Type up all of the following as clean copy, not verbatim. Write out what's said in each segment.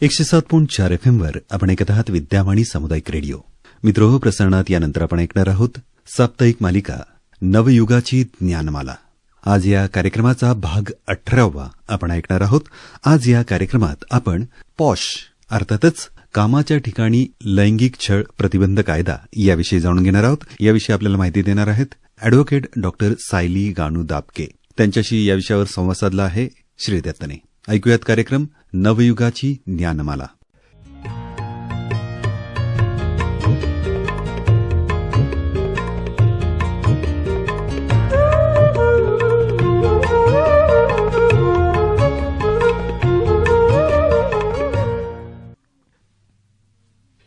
107.4 FM वर आपण ऐकत आहात विद्यावाणी सामुदायिक रेडिओ. मित्रहो, प्रसारणात यानंतर आपण ऐकणार आहोत साप्ताहिक मालिका नवयुगाची ज्ञानमाला. आज या कार्यक्रमाचा भाग 18वा आपण ऐकणार आहोत. आज या कार्यक्रमात आपण पॉश अर्थातच कामाच्या ठिकाणी लैंगिक छळ प्रतिबंध कायदा याविषयी जाणून घेणार आहोत. याविषयी आपल्याला माहिती देणार आहेत अॅडव्होकेट डॉक्टर सायली गानू दाबके. त्यांच्याशी या विषयावर संवाद साधला आहे श्री दत्तने. ऐकूयात कार्यक्रम नवयुगाची ज्ञानमाला.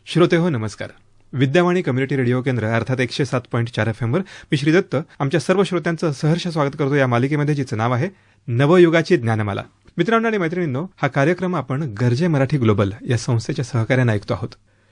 श्रोते हो, नमस्कार. विद्यावाणी कम्युनिटी रेडिओ केंद्र अर्थात 107.4 FM वर मी श्री दत्त आमच्या सर्व श्रोत्यांचं सहर्ष स्वागत करतो या मालिकेमध्ये, जिचं नाव आहे नवयुगाची ज्ञानमाला. मित्रांनो आणि मैत्रिणींनो, हा कार्यक्रम आपण गरजे मराठी ग्लोबल या संस्थेच्या सहकार्यानं ऐकतो आहोत.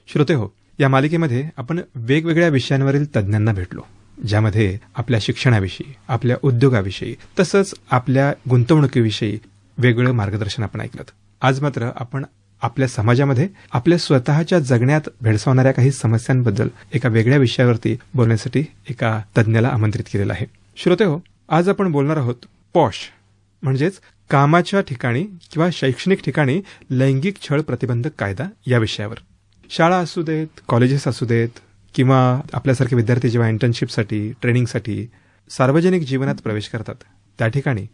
श्रोते हो, या मालिकेमध्ये आपण वेगवेगळ्या विषयांवरील तज्ज्ञांना भेटलो, ज्यामध्ये आपल्या शिक्षणाविषयी, आपल्या उद्योगाविषयी तसंच आपल्या गुंतवणुकीविषयी वेगवेगळं मार्गदर्शन आपण ऐकलं. आज मात्र आपण आपल्या समाजामध्ये आपल्या स्वतःच्या जगण्यात भेडसावणाऱ्या काही समस्यांबद्दल एका वेगळ्या विषयावरती बोलण्यासाठी एका तज्ज्ञाला आमंत्रित केलेलं आहे. श्रोते हो, आज आपण बोलणार आहोत पॉश म्हणजेच कामाच्या ठिकाणी किंवा शैक्षणिक ठिकाणी लैंगिक छळ प्रतिबंधक कायदा या विषयावर. शाळा असू देत, कॉलेजेस असू देत किंवा आपल्यासारखे विद्यार्थी जेव्हा इंटर्नशिपसाठी, ट्रेनिंगसाठी सार्वजनिक जीवनात प्रवेश करतात, त्या ठिकाणी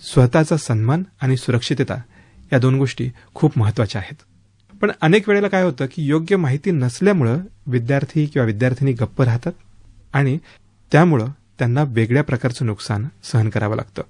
स्वतःचा सन्मान आणि सुरक्षितता या दोन गोष्टी खूप महत्वाच्या आहेत. पण अनेक वेळेला काय होतं की योग्य माहिती नसल्यामुळं विद्यार्थी किंवा विद्यार्थिनी गप्प राहतात आणि त्यामुळं त्यांना वेगळ्या प्रकारचं नुकसान सहन करावं लागतं.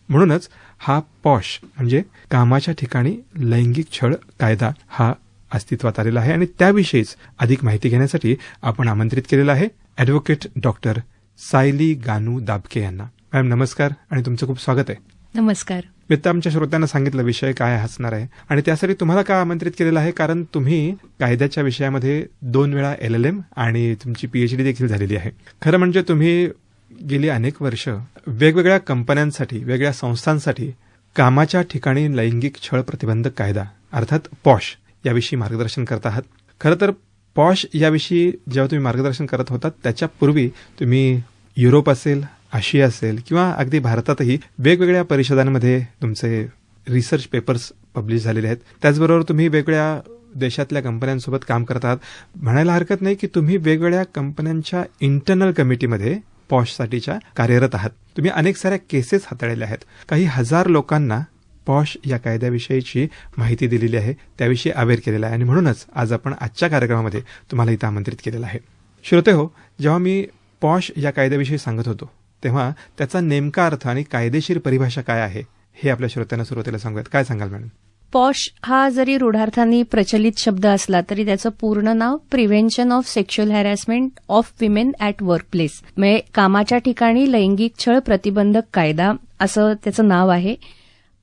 म्हणूनच हा पॉश म्हणजे कामाच्या ठिकाणी लैंगिक छळ कायदा हा अस्तित्वात आलेला आहे आणि त्याविषयीच अधिक माहिती घेण्यासाठी आपण आमंत्रित केलेलं आहे अॅडव्होकेट डॉक्टर सायली गानू दाबके यांना. मॅम नमस्कार आणि तुमचं खूप स्वागत आहे. नमस्कार. मी तर आमच्या श्रोत्यांना सांगितलं विषय काय असणार आहे आणि त्यासाठी तुम्हाला का आमंत्रित केलेलं आहे, कारण तुम्ही कायद्याच्या विषयामध्ये 2 वेळा LLM आणि तुमची PhD देखील झालेली आहे. खरं म्हणजे तुम्ही गेली अनेक वर्ष वेगवेगळ्या कंपन्यांसाठी, वेगळ्या संस्थांसाठी कामाच्या ठिकाणी लैंगिक छळ प्रतिबंधक कायदा अर्थात पॉश याविषयी मार्गदर्शन करत आहात. खरं तर पॉश याविषयी जेव्हा तुम्ही मार्गदर्शन करत होतात त्याच्यापूर्वी तुम्ही युरोप असेल, आशिया असेल किंवा अगदी भारतातही वेगवेगळ्या परिषदांमध्ये तुमचे रिसर्च पेपर्स पब्लिश झालेले आहेत. त्याचबरोबर तुम्ही वेगवेगळ्या देशातल्या कंपन्यांसोबत काम करतात. म्हणायला हरकत नाही की तुम्ही वेगवेगळ्या कंपन्यांच्या इंटरनल कमिटीमध्ये पॉशसाठीच्या कार्यरत आहात. तुम्ही अनेक साऱ्या केसेस हाताळलेल्या आहेत. काही हजार लोकांना पॉश या कायद्याविषयीची माहिती दिलेली आहे, त्याविषयी अवेअर केलेला आहे आणि म्हणूनच आज आपण आजच्या कार्यक्रमामध्ये तुम्हाला इथं आमंत्रित केलेलं आहे. श्रोते हो, जेव्हा मी पॉश या कायद्याविषयी सांगत होतो तेव्हा त्याचा नेमका अर्थ आणि कायदेशीर परिभाषा काय आहे हे आपल्या श्रोत्यांना सुरुवातीला सांगूयात. काय सांगाल मॅडम? पॉश हा जरी रूढार्थाने प्रचलित शब्द असला तरी त्याचं पूर्ण नाव prevention of sexual harassment of women at workplace म्हणजे कामाच्या ठिकाणी लैंगिक छळ प्रतिबंधक कायदा असं त्याचं नाव आहे.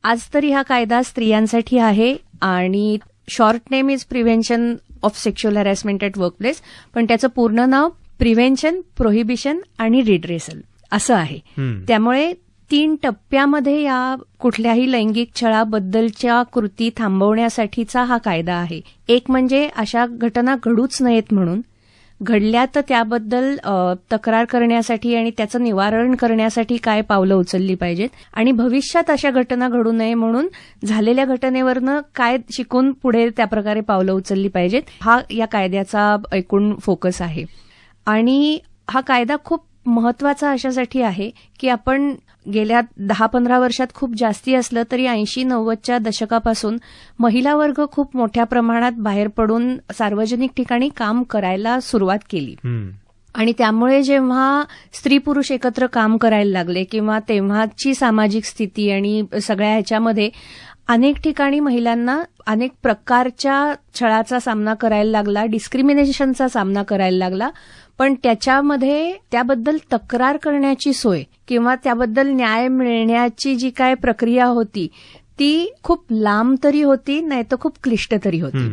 आज तरी हा कायदा स्त्रियांसाठी आहे आणि short name is prevention of sexual harassment at workplace, पण त्याचं पूर्ण नाव प्रिव्हेन्शन, प्रोहिबिशन आणि रिड्रेसल असं आहे. त्यामुळे 3 टप्प्यामध्ये या कुठल्याही लैंगिक छळाबद्दलच्या कृती थांबवण्यासाठीचा हा कायदा आहे. एक म्हणजे अशा घटना घडूच नयेत म्हणून, घडल्या तर त्याबद्दल तक्रार करण्यासाठी आणि त्याचं निवारण करण्यासाठी काय पावलं उचलली पाहिजेत आणि भविष्यात अशा घटना घडू नये म्हणून झालेल्या घटनेवरनं काय शिकून पुढे त्याप्रकारे पावलं उचलली पाहिजेत, हा या कायद्याचा एकूण फोकस आहे. आणि हा कायदा खूप महत्वाचा अशासाठी आहे की आपण गेल्या 10-15 वर्षात खूप जास्ती असलं तरी 80-90च्या दशकापासून महिला वर्ग खूप मोठ्या प्रमाणात बाहेर पडून सार्वजनिक ठिकाणी काम करायला सुरुवात केली. आणि त्यामुळे जेव्हा स्त्री पुरुष एकत्र काम करायला लागले किंवा तेव्हाची सामाजिक स्थिती आणि सगळ्या ह्याच्यामध्ये अनेक ठिकाणी महिलांना अनेक प्रकारच्या छळाचा सामना करायला लागला, डिस्क्रिमिनेशनचा सामना करायला लागला. पण त्याच्यामध्ये त्याबद्दल तक्रार करण्याची सोय किंवा त्याबद्दल न्याय मिळण्याची जी काय प्रक्रिया होती ती खूप लांब तरी होती, नाही तर खूप क्लिष्ट तरी होती.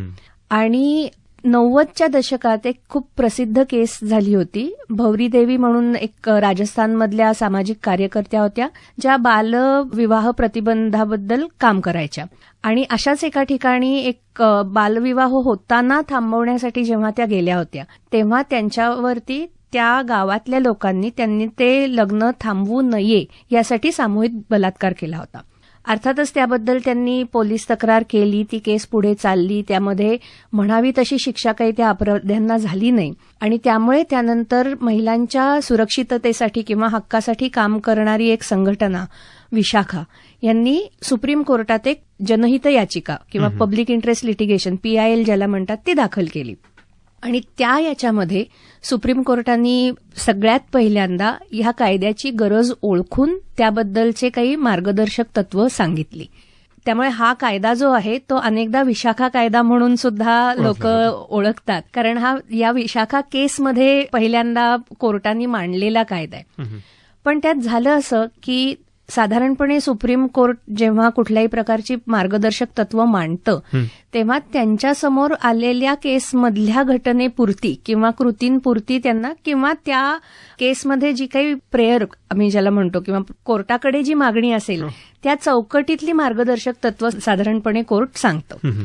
आणि 90च्या दशकात एक खूप प्रसिद्ध केस झाली होती. भौरी देवी म्हणून एक राजस्थानमधल्या सामाजिक कार्यकर्त्या होत्या, ज्या बालविवाह प्रतिबंधाबद्दल काम करायच्या. आणि अशाच एका ठिकाणी एक बालविवाह होताना थांबवण्यासाठी जेव्हा त्या गेल्या होत्या, तेव्हा त्यांच्यावरती त्या गावातल्या लोकांनी त्यांनी ते लग्न थांबवू नये यासाठी सामूहिक बलात्कार केला होता. अर्थातच त्याबद्दल त्यांनी पोलीस तक्रार केली, ती केस पुढे चालली. त्यामध्ये म्हणावी तशी शिक्षा काही त्या अपराध्यांना झाली नाही. आणि त्यामुळे त्यानंतर महिलांच्या सुरक्षिततेसाठी किंवा हक्कासाठी काम करणारी एक संघटना विशाखा यांनी सुप्रीम कोर्टात एक जनहित याचिका किंवा पब्लिक इंटरेस्ट लिटिगेशन PIL ज्याला म्हणतात ती दाखल केली. आणि त्या याच्यामध्ये सुप्रीम कोर्टाने सगळ्यात पहिल्यांदा ह्या कायद्याची गरज ओळखून त्याबद्दलचे काही मार्गदर्शक तत्व सांगितली. त्यामुळे हा कायदा जो आहे तो अनेकदा विशाखा कायदा म्हणून सुद्धा लोक ओळखतात, कारण हा या विशाखा केसमध्ये पहिल्यांदा कोर्टाने मांडलेला कायदा आहे. पण त्यात झालं असं की साधारणपणे सुप्रीम कोर्ट जेव्हा कुठल्याही प्रकारची मार्गदर्शक तत्व मांडतं, तेव्हा त्यांच्यासमोर आलेल्या केसमधल्या घटनेपुरती किंवा कृतींपुरती त्यांना किंवा त्या केसमध्ये जी काही प्रेयर आम्ही ज्याला म्हणतो किंवा कोर्टाकडे जी मागणी असेल त्या चौकटीतली मार्गदर्शक तत्व साधारणपणे कोर्ट सांगतं.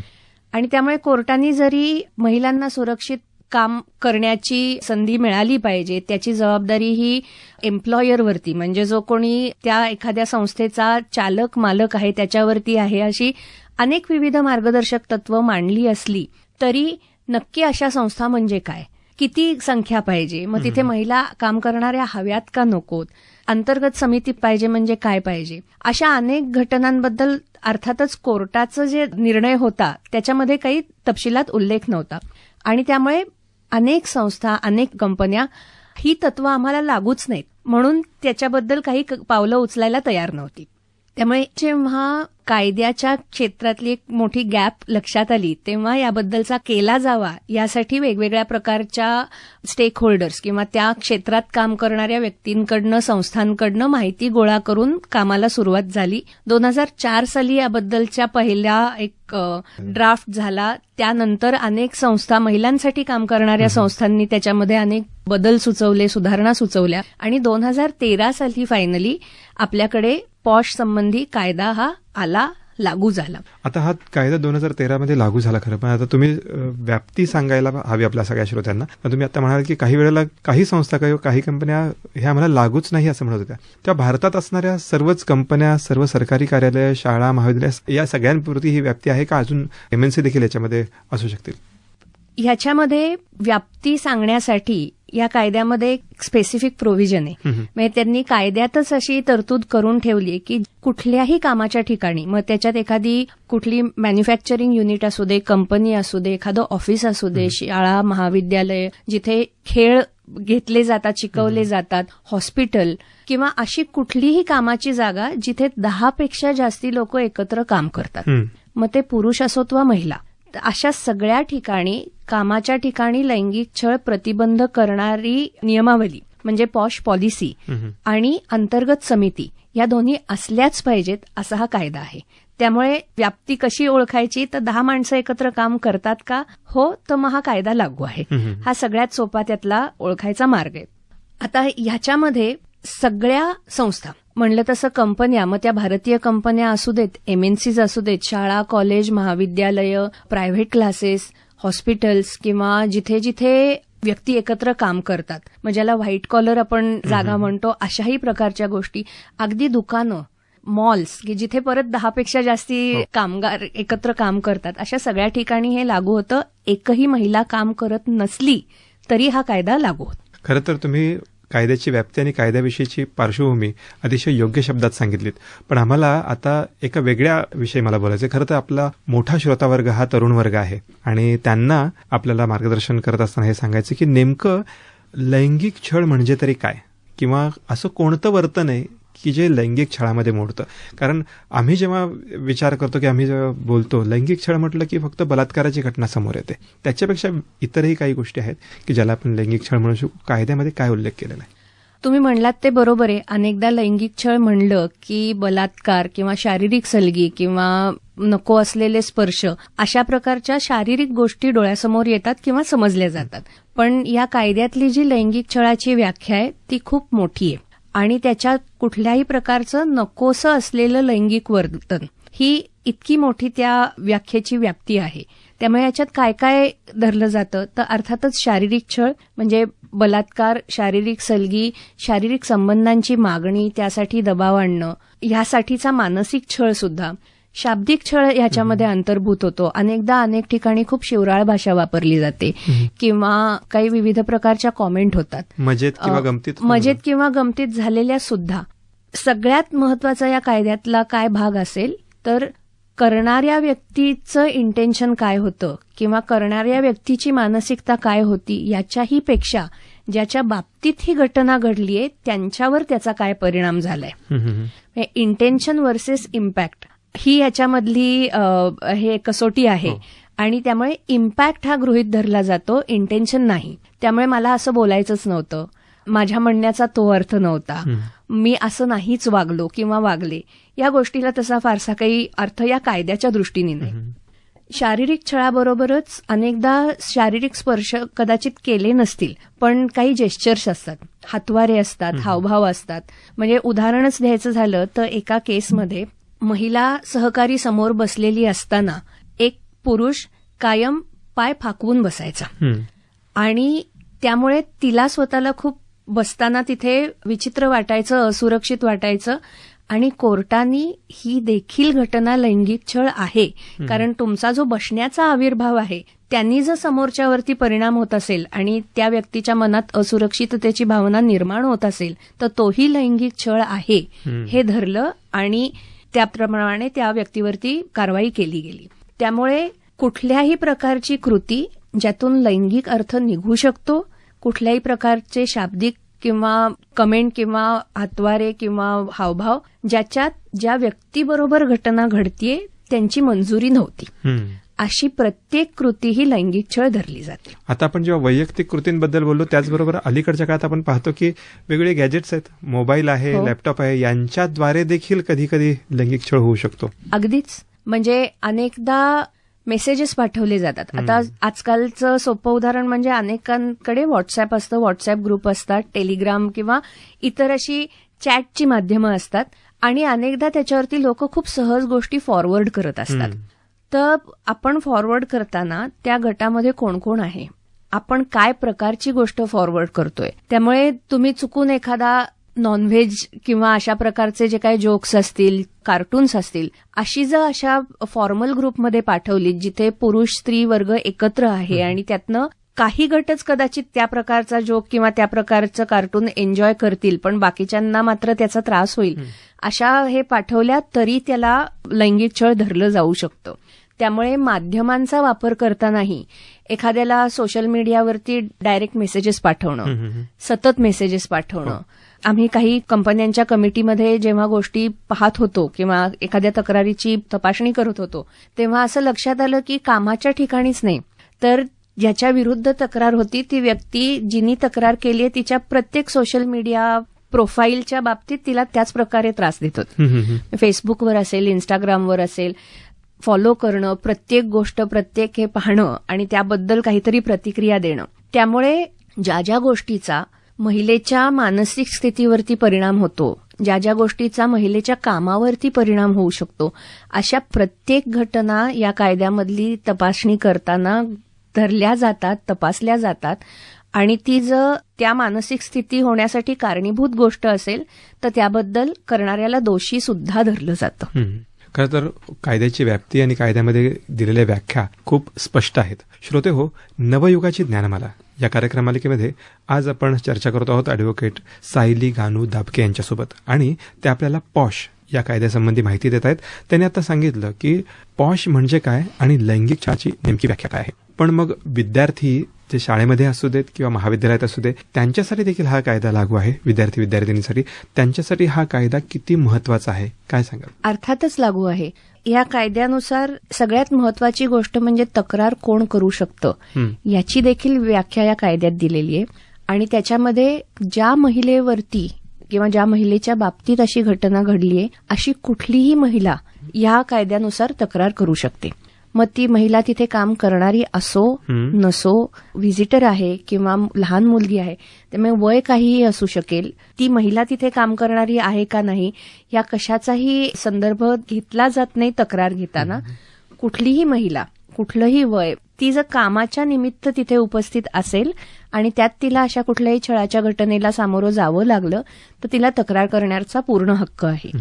आणि त्यामुळे कोर्टाने जरी महिलांना सुरक्षित काम करण्याची संधी मिळाली पाहिजे, त्याची जबाबदारी ही एम्प्लॉयरवरती म्हणजे जो कोणी त्या एखाद्या संस्थेचा चालक मालक आहे त्याच्यावरती आहे, अशी अनेक विविध मार्गदर्शक तत्व मांडली असली तरी नक्की अशा संस्था म्हणजे काय, किती संख्या पाहिजे, मग तिथे महिला काम करणाऱ्या हव्यात का नकोत, अंतर्गत समिती पाहिजे म्हणजे काय पाहिजे, अशा अनेक घटनांबद्दल अर्थातच कोर्टाचा जे निर्णय होता त्याच्यामध्ये काही तपशिलात उल्लेख नव्हता. आणि त्यामुळे अनेक संस्था अनेक कंपन्या ही तत्व आम्हाला लागूच नाहीत म्हणून त्याच्याबद्दल काही पावलं उचलायला तयार नव्हती. त्यामुळे जेव्हा कायद्याच्या क्षेत्रातली एक मोठी गॅप लक्षात आली तेव्हा याबद्दलचा केला जावा यासाठी वेगवेगळ्या प्रकारच्या स्टेक होल्डर्स किंवा त्या क्षेत्रात काम करणाऱ्या व्यक्तींकडनं संस्थांकडनं माहिती गोळा करून कामाला सुरुवात झाली. 2004 साली याबद्दलच्या पहिला एक ड्राफ्ट झाला. त्यानंतर अनेक संस्था महिलांसाठी काम करणाऱ्या संस्थांनी त्याच्यामध्ये अनेक बदल सुचवले, सुधारणा सुचवल्या आणि 2013 साली फायनली आपल्याकडे पॉश संबंधी कायदा हा आला, लागू झाला. आता हा कायदा 2013 मध्ये लागू झाला खरं, पण आता तुम्ही व्याप्ती सांगायला हवी आपल्या सगळ्या श्रोत्यांना. तुम्ही आता म्हणाल की काही वेळेला काही संस्था काही कंपन्या ह्या आम्हाला लागूच नाही असं म्हणत होत्या. तेव्हा भारतात असणाऱ्या सर्वच कंपन्या, सर्व सरकारी कार्यालय, शाळा, महाविद्यालय या सगळ्यांपुरती ही व्याप्ती आहे का अजून MNC देखील याच्यामध्ये असू शकतील? ह्याच्यामध्ये व्याप्ती सांगण्यासाठी या कायद्यामध्ये एक स्पेसिफिक प्रोव्हिजन आहे. म्हणजे त्यांनी कायद्यातच अशी तरतूद करून ठेवली की कुठल्याही कामाच्या ठिकाणी, मग त्याच्यात एखादी कुठली मॅन्युफॅक्चरिंग युनिट असू दे, कंपनी असू दे, एखादं ऑफिस असू दे, शाळा, महाविद्यालय, जिथे खेळ घेतले जातात, शिकवले जातात, हॉस्पिटल किंवा अशी कुठलीही कामाची जागा जिथे 10 पेक्षा जास्ती लोक एकत्र काम करतात, मग ते पुरुष असोत वा महिला, अशा सगळ्या ठिकाणी कामाच्या ठिकाणी लैंगिक छळ प्रतिबंध करणारी नियमावली म्हणजे पॉश पॉलिसी आणि अंतर्गत समिती या दोन्ही असल्याच पाहिजेत असा हा कायदा आहे. त्यामुळे व्याप्ती कशी ओळखायची तर 10 माणसं एकत्र काम करतात का, हो, तर मग हा कायदा लागू आहे. हा सगळ्यात सोपा त्यातला ओळखायचा मार्ग आहे. आता ह्याच्यामध्ये सगळ्या संस्था म्हणलं तसं कंपन्या, मग त्या भारतीय कंपन्या असू देत, MNCs असू देत, शाळा, कॉलेज, महाविद्यालय, प्रायव्हेट क्लासेस, हॉस्पिटल्स किंवा जिथे जिथे व्यक्ती एकत्र काम करतात, मग ज्याला व्हाईट कॉलर आपण जागा म्हणतो, अशाही प्रकारच्या गोष्टी, अगदी दुकानं, मॉल्स की जिथे परत 10 पेक्षा जास्ती कामगार एकत्र काम करतात, अशा सगळ्या ठिकाणी हे लागू होतं. एकही महिला काम करत नसली तरी हा कायदा लागू होतो. खरं तर तुम्ही कायद्याची व्याप्ती आणि कायद्याविषयीची पार्श्वभूमी अतिशय योग्य शब्दात सांगितलीत. पण आम्हाला आता एका वेगळ्या विषयी मला बोलायचं. खरं तर आपला मोठा श्रोतावर्ग हा तरुण वर्ग आहे आणि त्यांना आपल्याला मार्गदर्शन करत असताना हे सांगायचं की नेमकं लैंगिक छळ म्हणजे तरी काय, किंवा असं कोणतं वर्तन आहे की जे लैंगिक छळामध्ये मोडतं. कारण आम्ही जेव्हा विचार करतो की आम्ही जेव्हा बोलतो लैंगिक छळ म्हटलं की फक्त बलात्काराची घटना समोर येते. त्याच्यापेक्षा इतरही काही गोष्टी आहेत की ज्याला आपण लैंगिक छळ म्हणू शकतो. कायद्यामध्ये काय उल्लेख केलेला आहे? तुम्ही म्हणलात ते बरोबर आहे. अनेकदा लैंगिक छळ म्हणलं की बलात्कार किंवा शारीरिक सलगी किंवा नको असलेले स्पर्श अशा प्रकारच्या शारीरिक गोष्टी डोळ्यासमोर येतात किंवा समजल्या जातात. पण या कायद्यातली जी लैंगिक छळाची व्याख्या आहे ती खूप मोठी आहे आणि त्याच्यात कुठल्याही प्रकारचं नकोसं असलेलं लैंगिक वर्तन ही इतकी मोठी त्या व्याख्येची व्याप्ती आहे. त्यामुळे याच्यात काय काय धरलं जातं तर अर्थातच शारीरिक छळ म्हणजे बलात्कार, शारीरिक सलगी, शारीरिक संबंधांची मागणी, त्यासाठी दबाव आणणं, यासाठीचा मानसिक छळ सुद्धा, शाब्दिक छळ याच्यामध्ये अंतर्भूत होतो. अनेकदा अनेक ठिकाणी खूप शिवराळ भाषा वापरली जाते किंवा काही विविध प्रकारच्या कॉमेंट होतात, मजेत किंवा गमतीत झालेल्या सुद्धा. सगळ्यात महत्वाचा या कायद्यातला काय भाग असेल तर करणाऱ्या व्यक्तीचं इंटेन्शन काय होतं किंवा करणाऱ्या व्यक्तीची मानसिकता काय होती याच्याही पेक्षा ज्याच्या बाबतीत ही घटना घडलीय त्यांच्यावर त्याचा काय परिणाम झालाय. इंटेन्शन वर्सेस इम्पॅक्ट ही याच्यामधली हे कसोटी आहे आणि त्यामुळे इम्पॅक्ट हा गृहीत धरला जातो, इंटेन्शन नाही. त्यामुळे मला असं बोलायचंच नव्हतं, माझ्या म्हणण्याचा तो अर्थ नव्हता, मी असं नाहीच वागलो किंवा वागले, या गोष्टीला तसा फारसा काही अर्थ या कायद्याच्या दृष्टीने नाही. शारीरिक छळाबरोबरच अनेकदा शारीरिक स्पर्श कदाचित केले नसतील पण काही जेस्चर्स असतात, हातवारे असतात, हावभाव असतात. म्हणजे उदाहरणच द्यायचं झालं तर एका केसमध्ये महिला सहकारी समोर बसलेली असताना एक पुरुष कायम पाय फाकवून बसायचा आणि त्यामुळे तिला स्वतःला खूप बसताना तिथे विचित्र वाटायचं, असुरक्षित वाटायचं आणि कोर्टाने ही देखील घटना लैंगिक छळ आहे, कारण तुमचा जो बसण्याचा आविर्भाव आहे त्यांनी जर समोरच्यावरती परिणाम होत असेल आणि त्या व्यक्तीच्या मनात असुरक्षिततेची भावना निर्माण होत असेल तर तोही लैंगिक छळ आहे हे धरलं आणि त्याप्रमाणे त्या व्यक्तीवरती कारवाई केली गेली. त्यामुळे कुठल्याही प्रकारची कृती ज्यातून लैंगिक अर्थ निघू शकतो, कुठल्याही प्रकारचे शाब्दिक किंवा कमेंट किंवा हातवारे किंवा हावभाव ज्याच्यात ज्या व्यक्तीबरोबर घटना घडतीये त्यांची मंजुरी नव्हती, अशी प्रत्येक कृती ही लैंगिक छळ धरली जाते. आता आपण जेव्हा वैयक्तिक कृतींबद्दल बोललो त्याचबरोबर अलीकडच्या काळात आपण पाहतो की वेगवेगळे गॅजेट्स आहेत, मोबाईल आहे, लॅपटॉप आहे, यांच्याद्वारे देखील कधी कधी लैंगिक छळ होऊ शकतो. अगदीच, म्हणजे अनेकदा मेसेजेस पाठवले जातात. आता आजकालचं सोपं उदाहरण म्हणजे अनेकांकडे व्हॉट्सअप असतं, व्हॉट्सअप ग्रुप असतात, टेलिग्राम किंवा इतर अशी चॅटची माध्यमं असतात आणि अनेकदा त्याच्यावरती लोक खूप सहज गोष्टी फॉरवर्ड करत असतात. तर आपण फॉरवर्ड करताना त्या गटामध्ये कोण कोण आहे, आपण काय प्रकारची गोष्ट फॉरवर्ड करतोय, त्यामुळे तुम्ही चुकून एखादा नॉनव्हेज किंवा अशा प्रकारचे जे काही जोक्स असतील, कार्टून्स असतील, अशी जर अशा फॉर्मल ग्रुपमध्ये पाठवली जिथे पुरुष स्त्री वर्ग एकत्र आहे आणि त्यातनं काही गटच कदाचित त्या प्रकारचा जोक किंवा त्या प्रकारचं कार्टून एन्जॉय करतील पण बाकीच्यांना मात्र त्याचा त्रास होईल, अशा हे पाठवल्या तरी त्याला लैंगिक छळ धरलं जाऊ शकतं. त्यामुळे माध्यमांचा वापर करतानाही एखाद्याला सोशल मीडियावरती डायरेक्ट मेसेजेस पाठवणं, सतत मेसेजेस पाठवणं. आम्ही काही कंपन्यांच्या कमिटीमध्ये जेव्हा गोष्टी पाहत होतो किंवा एखाद्या तक्रारीची तपासणी करत होतो तेव्हा असं लक्षात आलं की कामाच्या ठिकाणीच नाही तर ज्याच्या विरुद्ध तक्रार होती ती व्यक्ती जिनी तक्रार केली आहे तिच्या प्रत्येक सोशल मीडिया प्रोफाईलच्या बाबतीत तिला त्याच प्रकारे त्रास देत होते. फेसबुकवर असेल, इंस्टाग्रामवर असेल, फॉलो करणं, प्रत्येक गोष्ट प्रत्येक हे पाहणं आणि त्याबद्दल काहीतरी प्रतिक्रिया देणं. त्यामुळे ज्या ज्या गोष्टीचा महिलेच्या मानसिक स्थितीवरती परिणाम होतो, ज्या ज्या गोष्टीचा महिलेच्या कामावरती परिणाम होऊ शकतो, अशा प्रत्येक घटना या कायद्यामधली तपासणी करताना धरल्या जातात, तपासल्या जातात आणि ती जर त्या मानसिक स्थिती होण्यासाठी कारणीभूत गोष्ट असेल तर त्याबद्दल करणाऱ्याला दोषी सुद्धा धरलं जातं. खरं तर कायद्याची व्याप्ती आणि कायद्यामध्ये दिलेल्या व्याख्या खूप स्पष्ट आहेत. श्रोते हो, नवयुगाची ज्ञानमाला या कार्यक्रमालिकेमध्ये आज आपण चर्चा करत आहोत ॲडव्होकेट सायली गानू दाबके यांच्यासोबत आणि ते आपल्याला पॉश या कायद्यासंबंधी माहिती देत आहेत. त्यांनी आता सांगितलं की पॉश म्हणजे काय आणि लैंगिक छळाची नेमकी व्याख्या काय आहे. पण मग विद्यार्थी जे शाळेमध्ये असू देत किंवा महाविद्यालयात असू दे त्यांच्यासाठी देखील हा कायदा लागू आहे. विद्यार्थी विद्यार्थिनींसाठी त्यांच्यासाठी हा कायदा किती महत्वाचा आहे, काय सांगाल? अर्थातच लागू आहे. या कायद्यानुसार सगळ्यात महत्वाची गोष्ट म्हणजे तक्रार कोण करू शकतं याची देखील व्याख्या या कायद्यात दिलेली आहे आणि त्याच्यामध्ये ज्या महिलेवरती किंवा ज्या महिलेच्या बाबतीत अशी घटना घडलीये अशी कुठलीही महिला या कायद्यानुसार तक्रार करू शकते. मग ती महिला तिथे काम करणारी असो नसो, व्हिजिटर आहे किंवा लहान मुलगी आहे, त्यामुळे वय काहीही असू शकेल. ती महिला तिथे काम करणारी आहे का नाही या कशाचाही संदर्भ घेतला जात नाही तक्रार घेताना. कुठलीही महिला, कुठलंही वय, ती जर कामाच्या निमित्त तिथे उपस्थित असेल आणि त्यात तिला अशा कुठल्याही छळाच्या घटनेला सामोरं जावं लागलं तर तिला तक्रार करण्याचा पूर्ण हक्क आहे.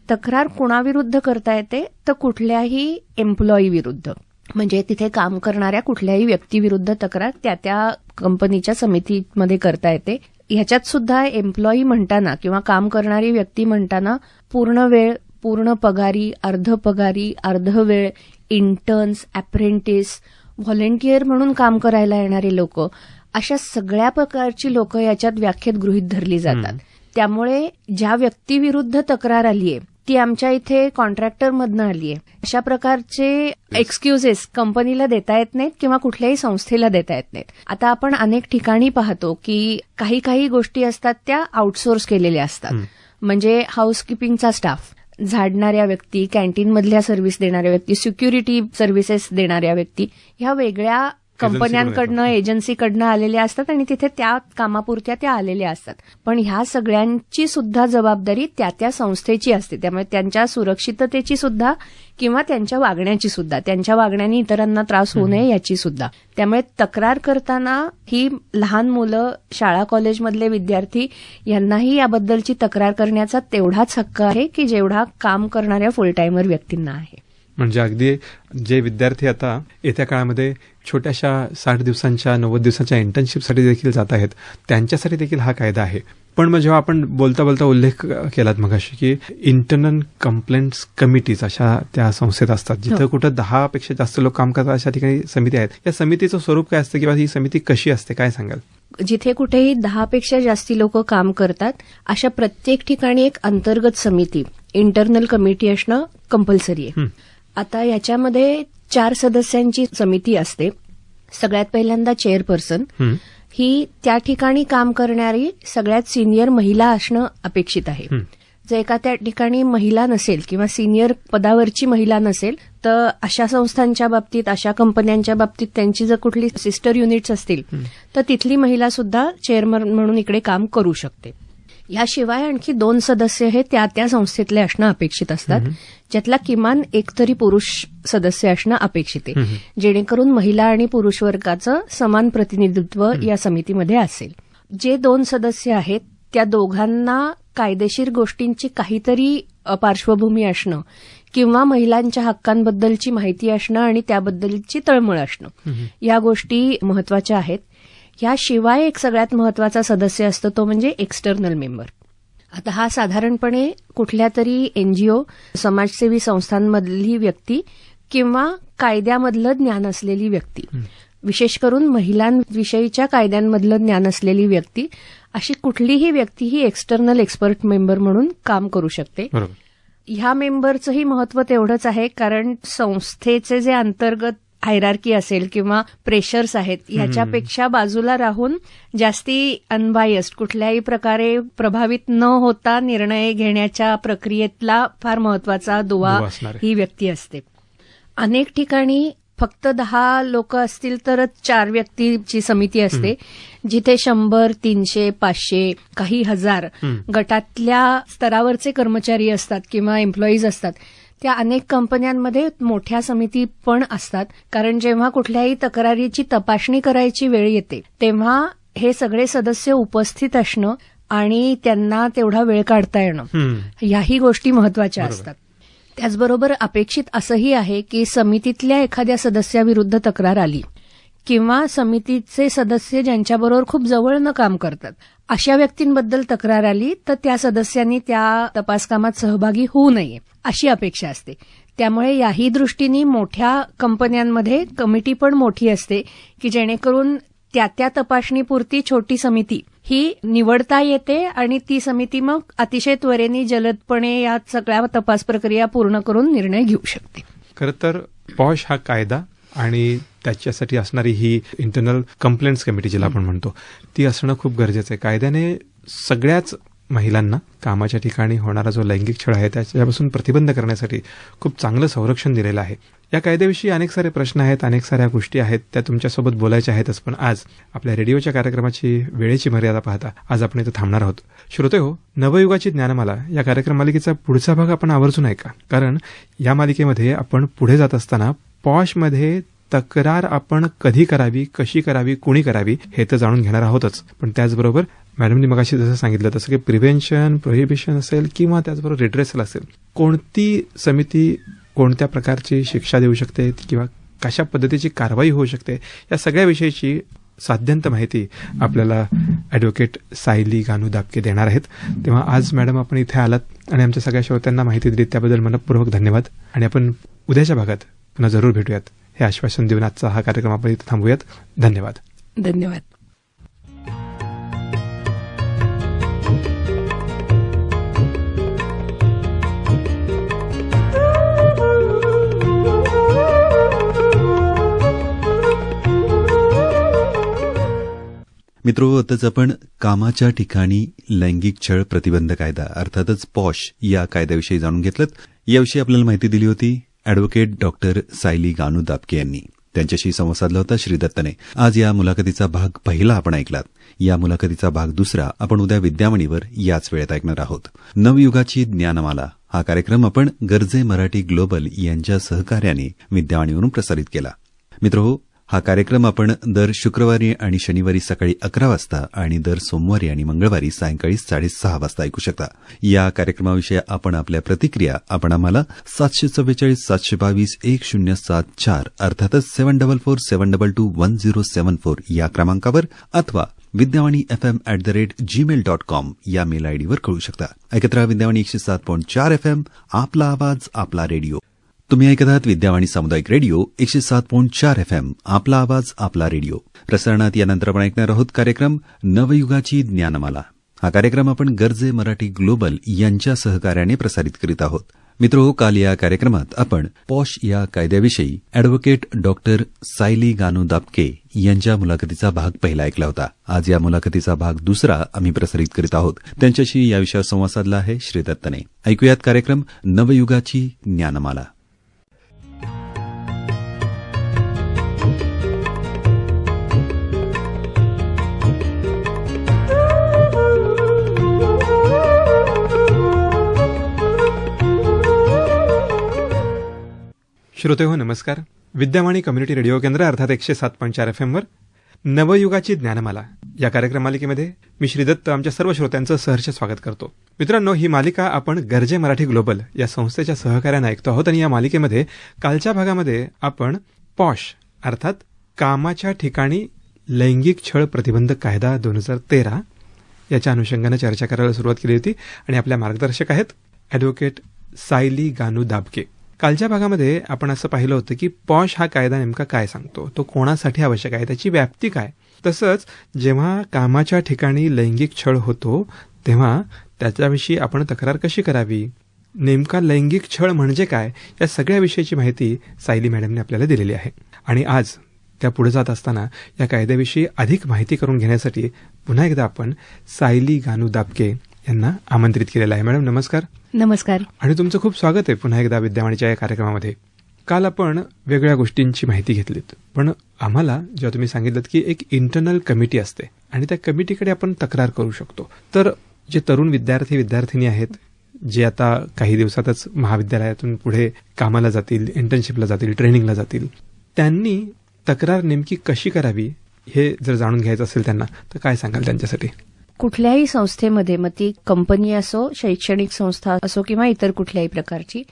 तक्रार कुणाविरुद्ध करता येते तर कुठल्याही एम्प्लॉई विरुद्ध, म्हणजे तिथे काम करणाऱ्या कुठल्याही व्यक्तीविरुद्ध तक्रार त्या कंपनीच्या समितीमध्ये करता येते. ह्याच्यात सुद्धा एम्प्लॉई म्हणताना किंवा काम करणारी व्यक्ती म्हणताना पूर्ण वेळ, पूर्ण पगारी, अर्ध पगारी, अर्धवेळ, इंटर्न्स, अप्रेंटिस, व्हॉलेंटियर म्हणून काम करायला येणारे लोक, अशा सगळ्या प्रकारची लोक याच्यात व्याख्येत गृहीत धरली जातात. त्यामुळे ज्या व्यक्तीविरुद्ध तक्रार आलीये ती आमच्या इथे कॉन्ट्रॅक्टरमधनं आलीये, अशा प्रकारचे एक्सक्युजेस कंपनीला देता येत नाहीत किंवा कुठल्याही संस्थेला देता येत नाहीत. आता आपण अनेक ठिकाणी पाहतो की काही गोष्टी असतात त्या आउटसोर्स केलेल्या असतात. म्हणजे हाऊसकीपिंगचा स्टाफ, झाडणाऱ्या व्यक्ती, कॅन्टीनमधल्या सर्व्हिस देणाऱ्या व्यक्ती, सिक्युरिटी सर्व्हिसेस देणाऱ्या व्यक्ती, ह्या वेगळ्या कंपन्यांकडनं, एजन्सीकडनं आलेल्या असतात आणि तिथे त्या कामापुरत्या त्या आलेल्या असतात. पण ह्या सगळ्यांची सुद्धा जबाबदारी त्या संस्थेची असते. त्यामुळे त्यांच्या सुरक्षिततेची सुद्धा किंवा त्यांच्या वागण्याची सुद्धा, त्यांच्या वागण्याने इतरांना त्रास होऊ नये याची सुद्धा. त्यामुळे तक्रार करताना ही लहान मुलं, शाळा कॉलेजमधले विद्यार्थी यांनाही याबद्दलची तक्रार करण्याचा तेवढाच हक्क आहे की जेवढा काम करणाऱ्या फुल टायमर व्यक्तींना आहे. म्हणजे अगदी जे विद्यार्थी आता येत्या काळामध्ये छोट्याशा 60 दिवसांच्या 90 दिवसांच्या इंटर्नशिपसाठी देखील जात आहेत त्यांच्यासाठी देखील हा कायदा आहे. पण मग जेव्हा आपण बोलता बोलता उल्लेख केलात मगाशी की इंटरनल कंप्लेंट्स कमिटीज अशा त्या संस्थेत असतात जिथं कुठं 10 पेक्षा जास्त लोक काम करतात अशा ठिकाणी समिती आहेत. या समितीचं स्वरूप काय असतं किंवा ही समिती कशी असते, काय सांगाल? जिथे कुठेही 10 पेक्षा जास्ती लोक काम करतात अशा प्रत्येक ठिकाणी एक अंतर्गत समिती, इंटरनल कमिटी असणं कंपल्सरी आहे. आता याच्यामध्ये 4 सदस्यांची समिती असते. सगळ्यात पहिल्यांदा चेअरपर्सन, ही त्या ठिकाणी काम करणारी सगळ्यात सिनियर महिला असणं अपेक्षित आहे. जर एखाद्या ठिकाणी महिला नसेल किंवा सिनियर पदावरची महिला नसेल तर अशा संस्थांच्या बाबतीत, अशा कंपन्यांच्या बाबतीत त्यांची जर कुठली सिस्टर युनिट्स असतील तर तिथली महिला सुद्धा चेअरमन म्हणून इकडे काम करू शकते. याशिवाय आणखी 2 सदस्य हे त्या संस्थेतले असणं अपेक्षित असतात, ज्यातला किमान एक तरी पुरुष सदस्य असणं अपेक्षित आहे, जेणेकरून महिला आणि पुरुष वर्गाचं समान प्रतिनिधित्व या समितीमध्ये असेल. जे 2 सदस्य आहेत त्या दोघांना कायदेशीर गोष्टींची काहीतरी पार्श्वभूमी असणं किंवा महिलांच्या हक्कांबद्दलची माहिती असणं आणि त्याबद्दलची तळमळ असणं, या गोष्टी महत्वाच्या आहेत. याशिवाय एक सगळ्यात महत्वाचा सदस्य असतो तो म्हणजे एक्सटर्नल मेंबर. आता हा साधारणपणे कुठल्या तरी एनजीओ, समाजसेवी संस्थांमधली व्यक्ती किंवा कायद्यामधलं ज्ञान असलेली व्यक्ती, विशेष करून महिलांविषयीच्या कायद्यांमधलं ज्ञान असलेली व्यक्ती, अशी कुठलीही व्यक्ती ही एक्सटर्नल एक्सपर्ट मेंबर म्हणून काम करू शकते. ह्या मेंबरचंही महत्व तेवढंच आहे कारण संस्थेचे जे अंतर्गत हायरार्की असेल किंवा प्रेशर्स आहेत ह्याच्यापेक्षा बाजूला राहून जास्ती अनबायस्ड, कुठल्याही प्रकारे प्रभावित न होता निर्णय घेण्याच्या प्रक्रियेतला फार महत्वाचा दुवा ही व्यक्ती असते. अनेक ठिकाणी फक्त 10 लोक असतील तरच 4 व्यक्तीची समिती असते, जिथे 100, 300, 500, काही 1000 गटातल्या स्तरावरचे कर्मचारी असतात किंवा एम्प्लॉईज असतात. त्या अनेक कंपन्यांमध्ये मोठ्या समिती पण असतात, कारण जेव्हा कुठल्याही तक्रारीची तपासणी करायची वेळ येते तेव्हा हे सगळे सदस्य उपस्थित असणं आणि त्यांना तेवढा वेळ काढता येणं, याही गोष्टी महत्वाच्या असतात. त्याचबरोबर अपेक्षित असंही आहे की समितीतल्या एखाद्या सदस्याविरुद्ध तक्रार आली किंवा समितीचे सदस्य ज्यांच्याबरोबर खूप जवळनं काम करतात अशा व्यक्तींबद्दल तक्रार आली तर त्या सदस्यांनी त्या तपासकामात सहभागी होऊ नये अशी अपेक्षा असते. त्यामुळे याही दृष्टीने मोठ्या कंपन्यांमध्ये कमिटी पण मोठी असते की जेणेकरून त्या तपासणीपुरती छोटी समिती ही निवडता येते आणि ती समिती मग अतिशय त्वरेने जलदपणे या सगळ्या तपास प्रक्रिया पूर्ण करून निर्णय घेऊ शकते. खरं तर पॉश हा कायदा आणि त्याच्यासाठी असणारी ही इंटरनल कंप्लेंट्स कमिटी जिला आपण म्हणतो ती असणं खूप गरजेचं आहे. कायद्याने सगळ्याच महिलांना कामाच्या ठिकाणी होणारा जो लैंगिक छळ आहे त्याच्यापासून प्रतिबंध करण्यासाठी खूप चांगलं संरक्षण दिलेलं आहे. या कायद्याविषयी अनेक सारे प्रश्न आहेत, अनेक साऱ्या गोष्टी आहेत, त्या तुमच्यासोबत बोलायच्या आहेतच. पण आज आपल्या रेडिओच्या कार्यक्रमाची वेळेची मर्यादा पाहता आज आपण इथं थांबणार आहोत. श्रोते हो, नवयुगाची ज्ञानमाला या कार्यक्रम मालिकेचा पुढचा भाग आपण आवर्जून ऐका, कारण या मालिकेमध्ये आपण पुढे जात असताना पॉशमध्ये तक्रार आपण कधी करावी, कशी करावी, कुणी करावी हे तर जाणून घेणार आहोतच. पण त्याचबरोबर मॅडमनी मगाशी जसं सांगितलं तसं की प्रिव्हेन्शन, प्रोहिबिशन असेल किंवा त्याचबरोबर रिड्रेसल असेल, कोणती समिती कोणत्या प्रकारची शिक्षा देऊ शकते किंवा कशा पद्धतीची कारवाई होऊ शकते, या सगळ्याविषयीची साध्यंत माहिती आपल्याला ॲडव्होकेट सायली गानू दाबके देणार आहेत. तेव्हा आज मॅडम आपण इथे आलात आणि आमच्या सगळ्या श्रोत्यांना माहिती दिली त्याबद्दल मनपूर्वक धन्यवाद. आणि आपण उद्याच्या भागात पुन्हा जरूर भेटूयात हे आश्वासन देऊन आजचा हा कार्यक्रम आपण इथे थांबूयात. धन्यवाद. धन्यवाद. मित्रो, आताच आपण कामाच्या ठिकाणी लैंगिक छळ प्रतिबंध कायदा अर्थातच पॉश या कायद्याविषयी जाणून घेतलं. याविषयी आपल्याला माहिती दिली होती ॲडव्होकेट डॉक्टर सायली गानू दाबके यांनी. त्यांच्याशी संवाद साधला होता श्री दत्तने. आज या मुलाखतीचा भाग पहिला आपण ऐकलात. या मुलाखतीचा भाग दुसरा आपण उद्या विद्यामणीवर याच वेळेत ऐकणार आहोत. नवयुगाची ज्ञानमाला हा कार्यक्रम आपण गर्जे मराठी ग्लोबल यांच्या सहकार्याने विद्यामणीवरून प्रसारित केला. मित्रहो, हा कार्यक्रम आपण दर शुक्रवारी आणि शनिवारी सकाळी 11 वाजता आणि दर सोमवारी आणि मंगळवारी सायंकाळी 6:30 वाजता ऐकू शकता. या कार्यक्रमाविषयी आपण आपल्या प्रतिक्रिया आपण आम्हाला 744-722-1074 अर्थातच 7447221074 या क्रमांकावर अथवा विद्यावाणी FM@gmail.com या मेल आयडीवर कळू शकता. ऐकत राहा विद्यावाणी 107.4 FM, आपला आवाज आपला रेडिओ. तुम्ही ऐकत आहात विद्यावाणी सामुदायिक रेडिओ 107.4 FM, आपला आवाज आपला रेडिओ. प्रसारणात यानंतर आपण ऐकणार आहोत कार्यक्रम नवयुगाची ज्ञानमाला. हा कार्यक्रम आपण गर्जे मराठी ग्लोबल यांच्या सहकार्याने प्रसारित करीत आहोत. मित्रो, काल या कार्यक्रमात आपण पॉश या कायद्याविषयी ॲडव्होकेट डॉक्टर सायली गानू दाबके यांच्या मुलाखतीचा भाग पहिला ऐकला होता. आज या मुलाखतीचा भाग दुसरा आम्ही प्रसारित करीत आहोत. त्यांच्याशी या विषयावर संवाद साधला आहे श्री दत्तने. ऐकूयात कार्यक्रम नवयुगाची ज्ञानमाला. श्रोते हो, नमस्कार. विद्यावाणी कम्युनिटी रेडिओ केंद्र अर्थात 107.4 FM वर नवयुगाची ज्ञानमाला या कार्यक्रम मालिकेमध्ये मी श्री दत्त आमच्या सर्व श्रोत्यांचं सहर्ष स्वागत करतो. मित्रांनो, ही मालिका आपण गर्जे मराठी ग्लोबल या संस्थेच्या सहकार्याने ऐकतो आहोत आणि या मालिकेमध्ये कालच्या भागामध्ये आपण पॉश अर्थात कामाच्या ठिकाणी लैंगिक छळ प्रतिबंध कायदा 2013 याच्या अनुषंगाने चर्चा करायला सुरुवात केली होती आणि आपल्या मार्गदर्शक आहेत ॲडव्होकेट सायली गानू दाबके. कालच्या भागामध्ये आपण असं पाहिलं होतं की पॉश हा कायदा नेमका काय सांगतो, तो कोणासाठी आवश्यक आहे, त्याची व्याप्ती काय, तसंच जेव्हा कामाच्या ठिकाणी लैंगिक छळ होतो तेव्हा त्याच्याविषयी आपण तक्रार कशी करावी, नेमका लैंगिक छळ म्हणजे काय, या सगळ्या विषयीची माहिती सायली मॅडमने आपल्याला दिलेली आहे. आणि आज त्या पुढे जात असताना या कायद्याविषयी अधिक माहिती करून घेण्यासाठी पुन्हा एकदा आपण सायली गानू दाबके यांना आमंत्रित केलेलं आहे. मॅडम नमस्कार. नमस्कार. आणि तुमचं खूप स्वागत आहे पुन्हा एकदा विद्यावाणीच्या या कार्यक्रमामध्ये. काल आपण वेगळ्या गोष्टींची माहिती घेतलीत, पण आम्हाला जेव्हा तुम्ही सांगितलं की एक इंटरनल कमिटी असते आणि त्या कमिटीकडे आपण तक्रार करू शकतो, तर जे तरुण विद्यार्थी विद्यार्थिनी आहेत जे आता काही दिवसातच महाविद्यालयातून पुढे कामाला जातील, इंटर्नशिपला जातील, ट्रेनिंगला जातील, त्यांनी तक्रार नेमकी कशी करावी हे जर जाणून घ्यायचं असेल त्यांना, तर काय सांगाल त्यांच्यासाठी? कुठल्याही संस्थेमध्ये, मग ती कंपनी असो, शैक्षणिक संस्था असो किंवा इतर कुठल्याही प्रकारची,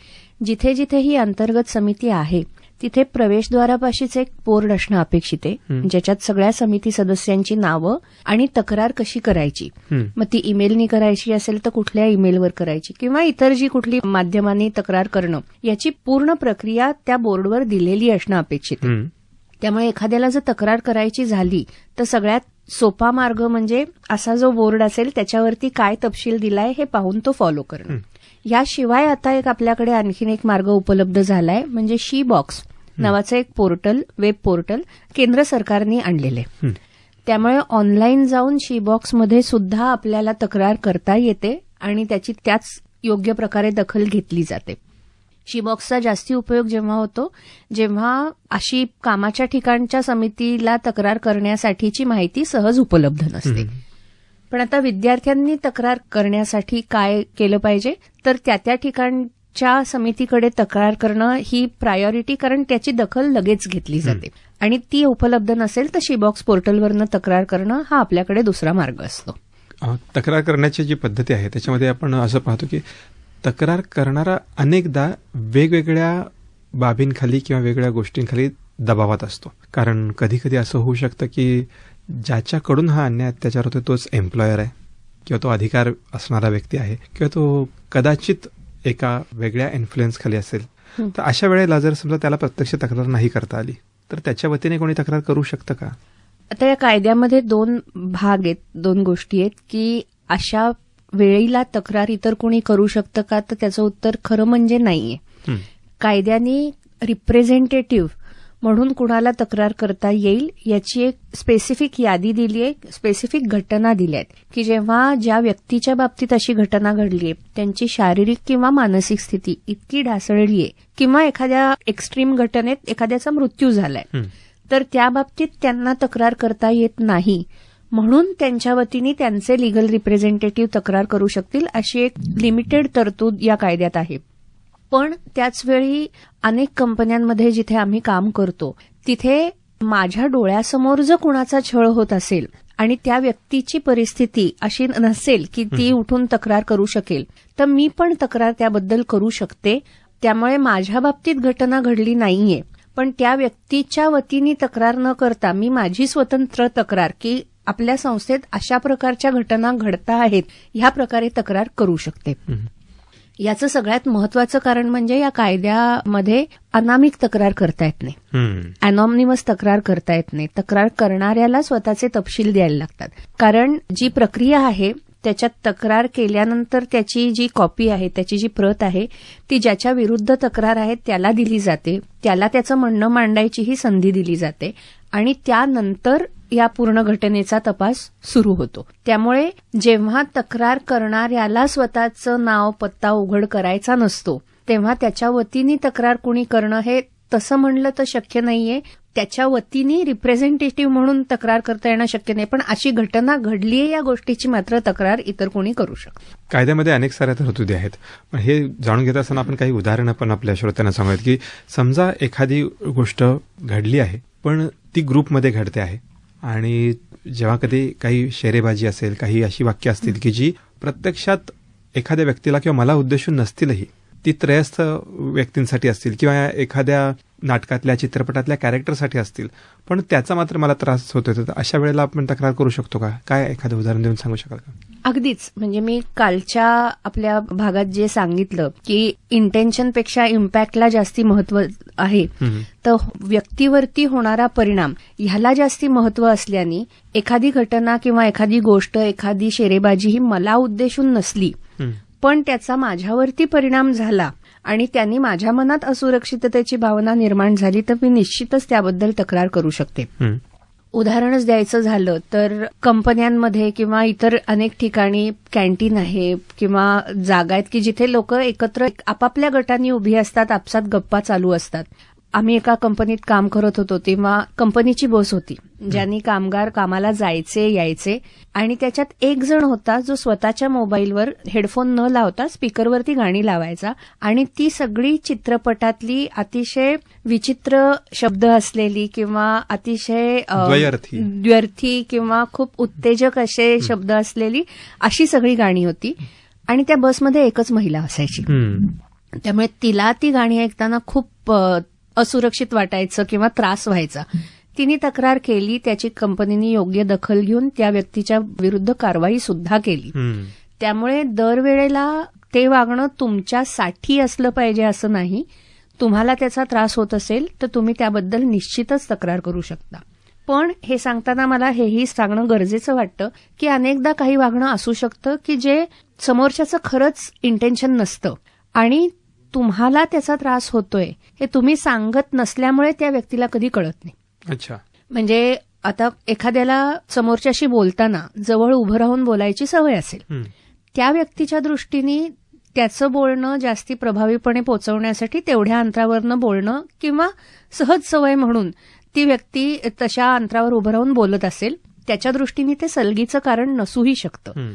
जिथे जिथे ही अंतर्गत समिती आहे तिथे प्रवेशद्वारापाशीच एक बोर्ड असणं अपेक्षित आहे, ज्याच्यात सगळ्या समिती सदस्यांची नावं आणि तक्रार कशी करायची, मग ती ईमेलनी करायची असेल तर कुठल्या ईमेलवर करायची किंवा इतर जी कुठली माध्यमांनी तक्रार करणं, याची पूर्ण प्रक्रिया त्या बोर्डवर दिलेली असणं अपेक्षित आहे. त्यामुळे एखाद्याला जर तक्रार करायची झाली तर सगळ्यात सोपा मार्ग म्हणजे असा जो बोर्ड असेल त्याच्यावरती काय तपशील दिलाय हे पाहून तो फॉलो करणं. याशिवाय आता एक आपल्याकडे आणखीन एक मार्ग उपलब्ध झालाय, म्हणजे शी बॉक्स. नावाचं एक पोर्टल, वेब पोर्टल केंद्र सरकारने आणलेले. त्यामुळे ऑनलाईन जाऊन शी-बॉक्समध्ये सुद्धा आपल्याला तक्रार करता येते आणि त्याची त्याच योग्य प्रकारे दखल घेतली जाते. शी-बॉक्सचा जास्ती उपयोग जेव्हा होतो जेव्हा अशी कामाच्या ठिकाणच्या समितीला तक्रार करण्यासाठीची माहिती सहज उपलब्ध नसते. पण आता विद्यार्थ्यांनी तक्रार करण्यासाठी काय केलं पाहिजे, तर त्या ठिकाणच्या समितीकडे तक्रार करणं ही प्रायोरिटी, कारण त्याची दखल लगेच घेतली जाते. आणि ती उपलब्ध नसेल तर शी-बॉक्स पोर्टलवरनं तक्रार करणं हा आपल्याकडे दुसरा मार्ग असतो. तक्रार करण्याची जी पद्धती आहे त्याच्यामध्ये आपण असं पाहतो की तक्रार करणारा अनेकदा वेगवेगळ्या बाबींखाली किंवा वेगवेगळ्या गोष्टींखाली दबावात असतो. कारण कधी कधी असं होऊ शकतं की ज्याच्याकडून हा अन्याय अत्याचार होतो तोच एम्प्लॉयर आहे किंवा तो अधिकार असणारा व्यक्ती आहे किंवा तो कदाचित एका वेगळ्या इन्फ्लुएन्स खाली असेल. तर अशा वेळेला जर समजा त्याला प्रत्यक्ष तक्रार नाही करता आली तर त्याच्या वतीने कोणी तक्रार करू शकतं का? आता या कायद्यामध्ये दोन भाग आहेत, दोन गोष्टी आहेत की अशा वेळेला तक्रार इतर कोणी करू शकतं का, तर त्याचं उत्तर खरं म्हणजे नाहीये. कायद्याने रिप्रेझेंटेटिव्ह म्हणून कुणाला तक्रार करता येईल याची एक स्पेसिफिक यादी दिली आहे, स्पेसिफिक घटना दिल्या आहेत की जेव्हा ज्या व्यक्तीच्या बाबतीत अशी घटना घडली आहे त्यांची शारीरिक किंवा मानसिक स्थिती इतकी ढासळली आहे किंवा एखाद्या एक्स्ट्रीम घटनेत एखाद्याचा मृत्यू झालाय तर त्या बाबतीत त्यांना तक्रार करता येत नाही, म्हणून त्यांच्या वतीने त्यांचे लिगल रिप्रेझेंटेटिव्ह तक्रार करू शकतील अशी एक लिमिटेड तरतूद या कायद्यात आहे. पण त्याचवेळी अनेक कंपन्यांमध्ये जिथे आम्ही काम करतो तिथे माझ्या डोळ्यासमोर जर कुणाचा छळ होत असेल आणि त्या व्यक्तीची परिस्थिती अशी नसेल की ती उठून तक्रार करू शकेल तर मी पण तक्रार त्याबद्दल करू शकते. त्यामुळे माझ्या बाबतीत घटना घडली नाहीये पण त्या व्यक्तीच्या वतीने तक्रार न करता मी माझी स्वतंत्र तक्रार की आपल्या संस्थेत अशा प्रकारच्या घटना घडता आहेत ह्या प्रकारे तक्रार करू शकते. याचं सगळ्यात महत्वाचं कारण म्हणजे या कायद्यामध्ये अनामिक तक्रार करता येत नाही, अनॉनिमस तक्रार करता येत नाही. तक्रार करणाऱ्याला स्वतःचे तपशील द्यायला लागतात. कारण जी प्रक्रिया आहे त्याच्यात तक्रार केल्यानंतर त्याची जी कॉपी आहे, त्याची जी प्रत आहे ती ज्याच्या विरुद्ध तक्रार आहे त्याला दिली जाते, त्याला त्याचं म्हणणं मांडायचीही संधी दिली जाते आणि त्यानंतर या पूर्ण घटनेचा तपास सुरू होतो. त्यामुळे जेव्हा तक्रार करणाऱ्याला स्वतःचं नाव पत्ता उघड करायचा नसतो तेव्हा त्याच्या वतीने तक्रार कुणी करणं हे तसं म्हणलं तर शक्य नाहीये. त्याच्या वतीने रिप्रेझेंटेटिव्ह म्हणून तक्रार करता येणं शक्य नाही, पण अशी घटना घडलीये या गोष्टीची मात्र तक्रार इतर कोणी करू शकतो. कायद्यामध्ये अनेक साऱ्या तरतुदी आहेत, पण हे जाणून घेत असताना आपण काही उदाहरणं पण आपल्या श्रोत्यांना सांगूयात की समजा एखादी गोष्ट घडली आहे पण ती ग्रुपमध्ये घडते आहे आणि जेव्हा कधी काही शेरेबाजी असेल, काही अशी वाक्य असतील की जी प्रत्यक्षात एखाद्या व्यक्तीला किंवा मला उद्देशून नसतीलही, ती त्रयस्थ व्यक्तींसाठी असतील किंवा एखाद्या नाटकातल्या चित्रपटातल्या कॅरेक्टरसाठी असतील, पण त्याचा मात्र मला त्रास होतोय, तर अशा वेळेला आपण तक्रार करू शकतो का? काय एखादं उदाहरण देऊन सांगू शकाल का? अगदीच. म्हणजे मी कालच्या आपल्या भागात जे सांगितलं की इंटेन्शनपेक्षा इम्पॅक्टला जास्ती महत्व आहे, तर व्यक्तीवरती होणारा परिणाम ह्याला जास्ती महत्व असल्याने एखादी घटना किंवा एखादी गोष्ट, एखादी शेरेबाजी ही मला उद्देशून नसली पण त्याचा माझ्यावरती परिणाम झाला आणि त्यांनी माझ्या मनात असुरक्षिततेची भावना निर्माण झाली तर मी निश्चितच त्याबद्दल तक्रार करू शकते. उदाहरणच द्यायचं झालं तर कंपन्यांमध्ये किंवा इतर अनेक ठिकाणी कॅन्टीन आहे किंवा जागा आहेत की जिथे लोक एकत्र आपापल्या गटांनी उभी असतात, आपसात गप्पा चालू असतात. आम्ही एका कंपनीत काम करत होतो तेव्हा कंपनीची बस होती ज्यांनी कामगार कामाला जायचे यायचे आणि त्याच्यात एक जण होता जो स्वतःच्या मोबाईलवर हेडफोन न लावता स्पीकरवरती गाणी लावायचा आणि ती सगळी चित्रपटातली अतिशय विचित्र शब्द असलेली किंवा अतिशय द्व्यर्थी किंवा खूप उत्तेजक असे शब्द असलेली अशी सगळी गाणी होती आणि त्या बसमध्ये एकच महिला असायची. त्यामुळे तिला ती गाणी ऐकताना खूप असुरक्षित वाटायचं किंवा त्रास व्हायचा. तिने तक्रार केली, त्याची कंपनीने योग्य दखल घेऊन त्या व्यक्तीच्या विरुद्ध कारवाई सुद्धा केली. त्यामुळे दरवेळेला ते वागणं तुमच्यासाठी असलं पाहिजे असं नाही. तुम्हाला त्याचा त्रास होत असेल तर तुम्ही त्याबद्दल निश्चितच तक्रार करू शकता. पण हे सांगताना मला हेही सांगणं गरजेचं वाटतं की अनेकदा काही वागणं असू शकतं की जे समोरच्याचं खरंच इंटेन्शन नसतं आणि तुम्हाला त्याचा त्रास होतोय हे तुम्ही सांगत नसल्यामुळे त्या व्यक्तीला कधी कळत नाही. अच्छा. म्हणजे आता एखाद्याला समोरच्याशी बोलताना जवळ उभं राहून बोलायची सवय असेल, त्या व्यक्तीच्या दृष्टीने त्याचं बोलणं जास्ती प्रभावीपणे पोहोचवण्यासाठी तेवढ्या अंतरावरनं बोलणं किंवा सहज सवय म्हणून ती व्यक्ती तशा अंतरावर उभं राहून बोलत असेल, त्याच्या दृष्टीने ते सलगीचं कारण नसूही शकतं.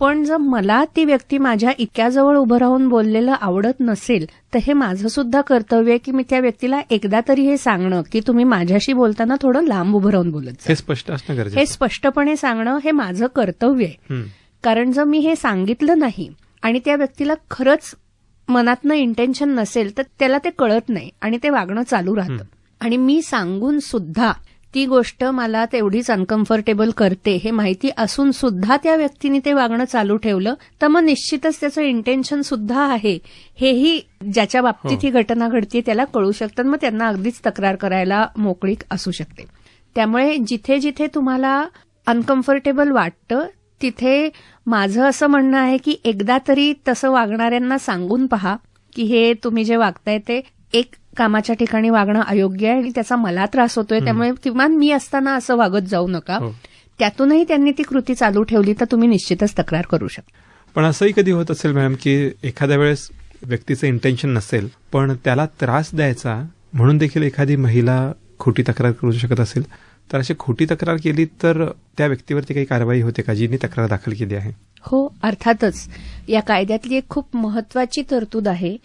पण जर मला ती व्यक्ती माझ्या इतक्या जवळ उभं राहून बोललेलं आवडत नसेल, तर हे माझं सुद्धा कर्तव्य आहे की मी त्या व्यक्तीला एकदा तरी हे सांगणं की तुम्ही माझ्याशी बोलताना थोडं लांब उभं राहून बोलत जा. हे स्पष्ट असणं गरजेचं. हे स्पष्टपणे सांगणं हे माझं कर्तव्य आहे. कारण जर मी हे सांगितलं नाही आणि त्या व्यक्तीला खरंच मनातनं इंटेन्शन नसेल तर त्याला ते कळत नाही आणि ते वागणं चालू राहतं. आणि मी सांगून सुद्धा ती गोष्ट मला तेवढीच अनकम्फर्टेबल करते हे माहिती असून सुद्धा त्या व्यक्तीने ते वागणं चालू ठेवलं तर मग निश्चितच त्याचं इंटेन्शन सुद्धा आहे हेही ज्याच्या बाबतीत ही घटना घडते त्याला कळू शकतं. मग त्यांना अगदीच तक्रार करायला मोकळीक असू शकते. त्यामुळे जिथे जिथे तुम्हाला अनकम्फर्टेबल वाटतं तिथे माझं असं म्हणणं आहे की एकदा तरी तसं वागणाऱ्यांना सांगून पहा की हे तुम्ही जे वागताय ते एक कामाच्या ठिकाणी वागणं अयोग्य आहे आणि त्याचा मला त्रास होतोय, त्यामुळे किमान मी असताना असं वागत जाऊ नका. त्यातूनही त्यांनी ती कृती चालू ठेवली तर तुम्ही निश्चितच तक्रार करू शकता. पण असंही कधी होत असेल मॅडम की एखाद्या वेळेस व्यक्तीचं इंटेन्शन नसेल पण त्याला त्रास द्यायचा म्हणून देखील एखादी महिला खोटी तक्रार करू शकत असेल, तर अशी खोटी तक्रार केली तर त्या व्यक्तीवरती काही कारवाई होते का जिने तक्रार दाखल केली आहे? हो, अर्थातच. या कायद्यातली एक खूप महत्वाची तरतूद आहे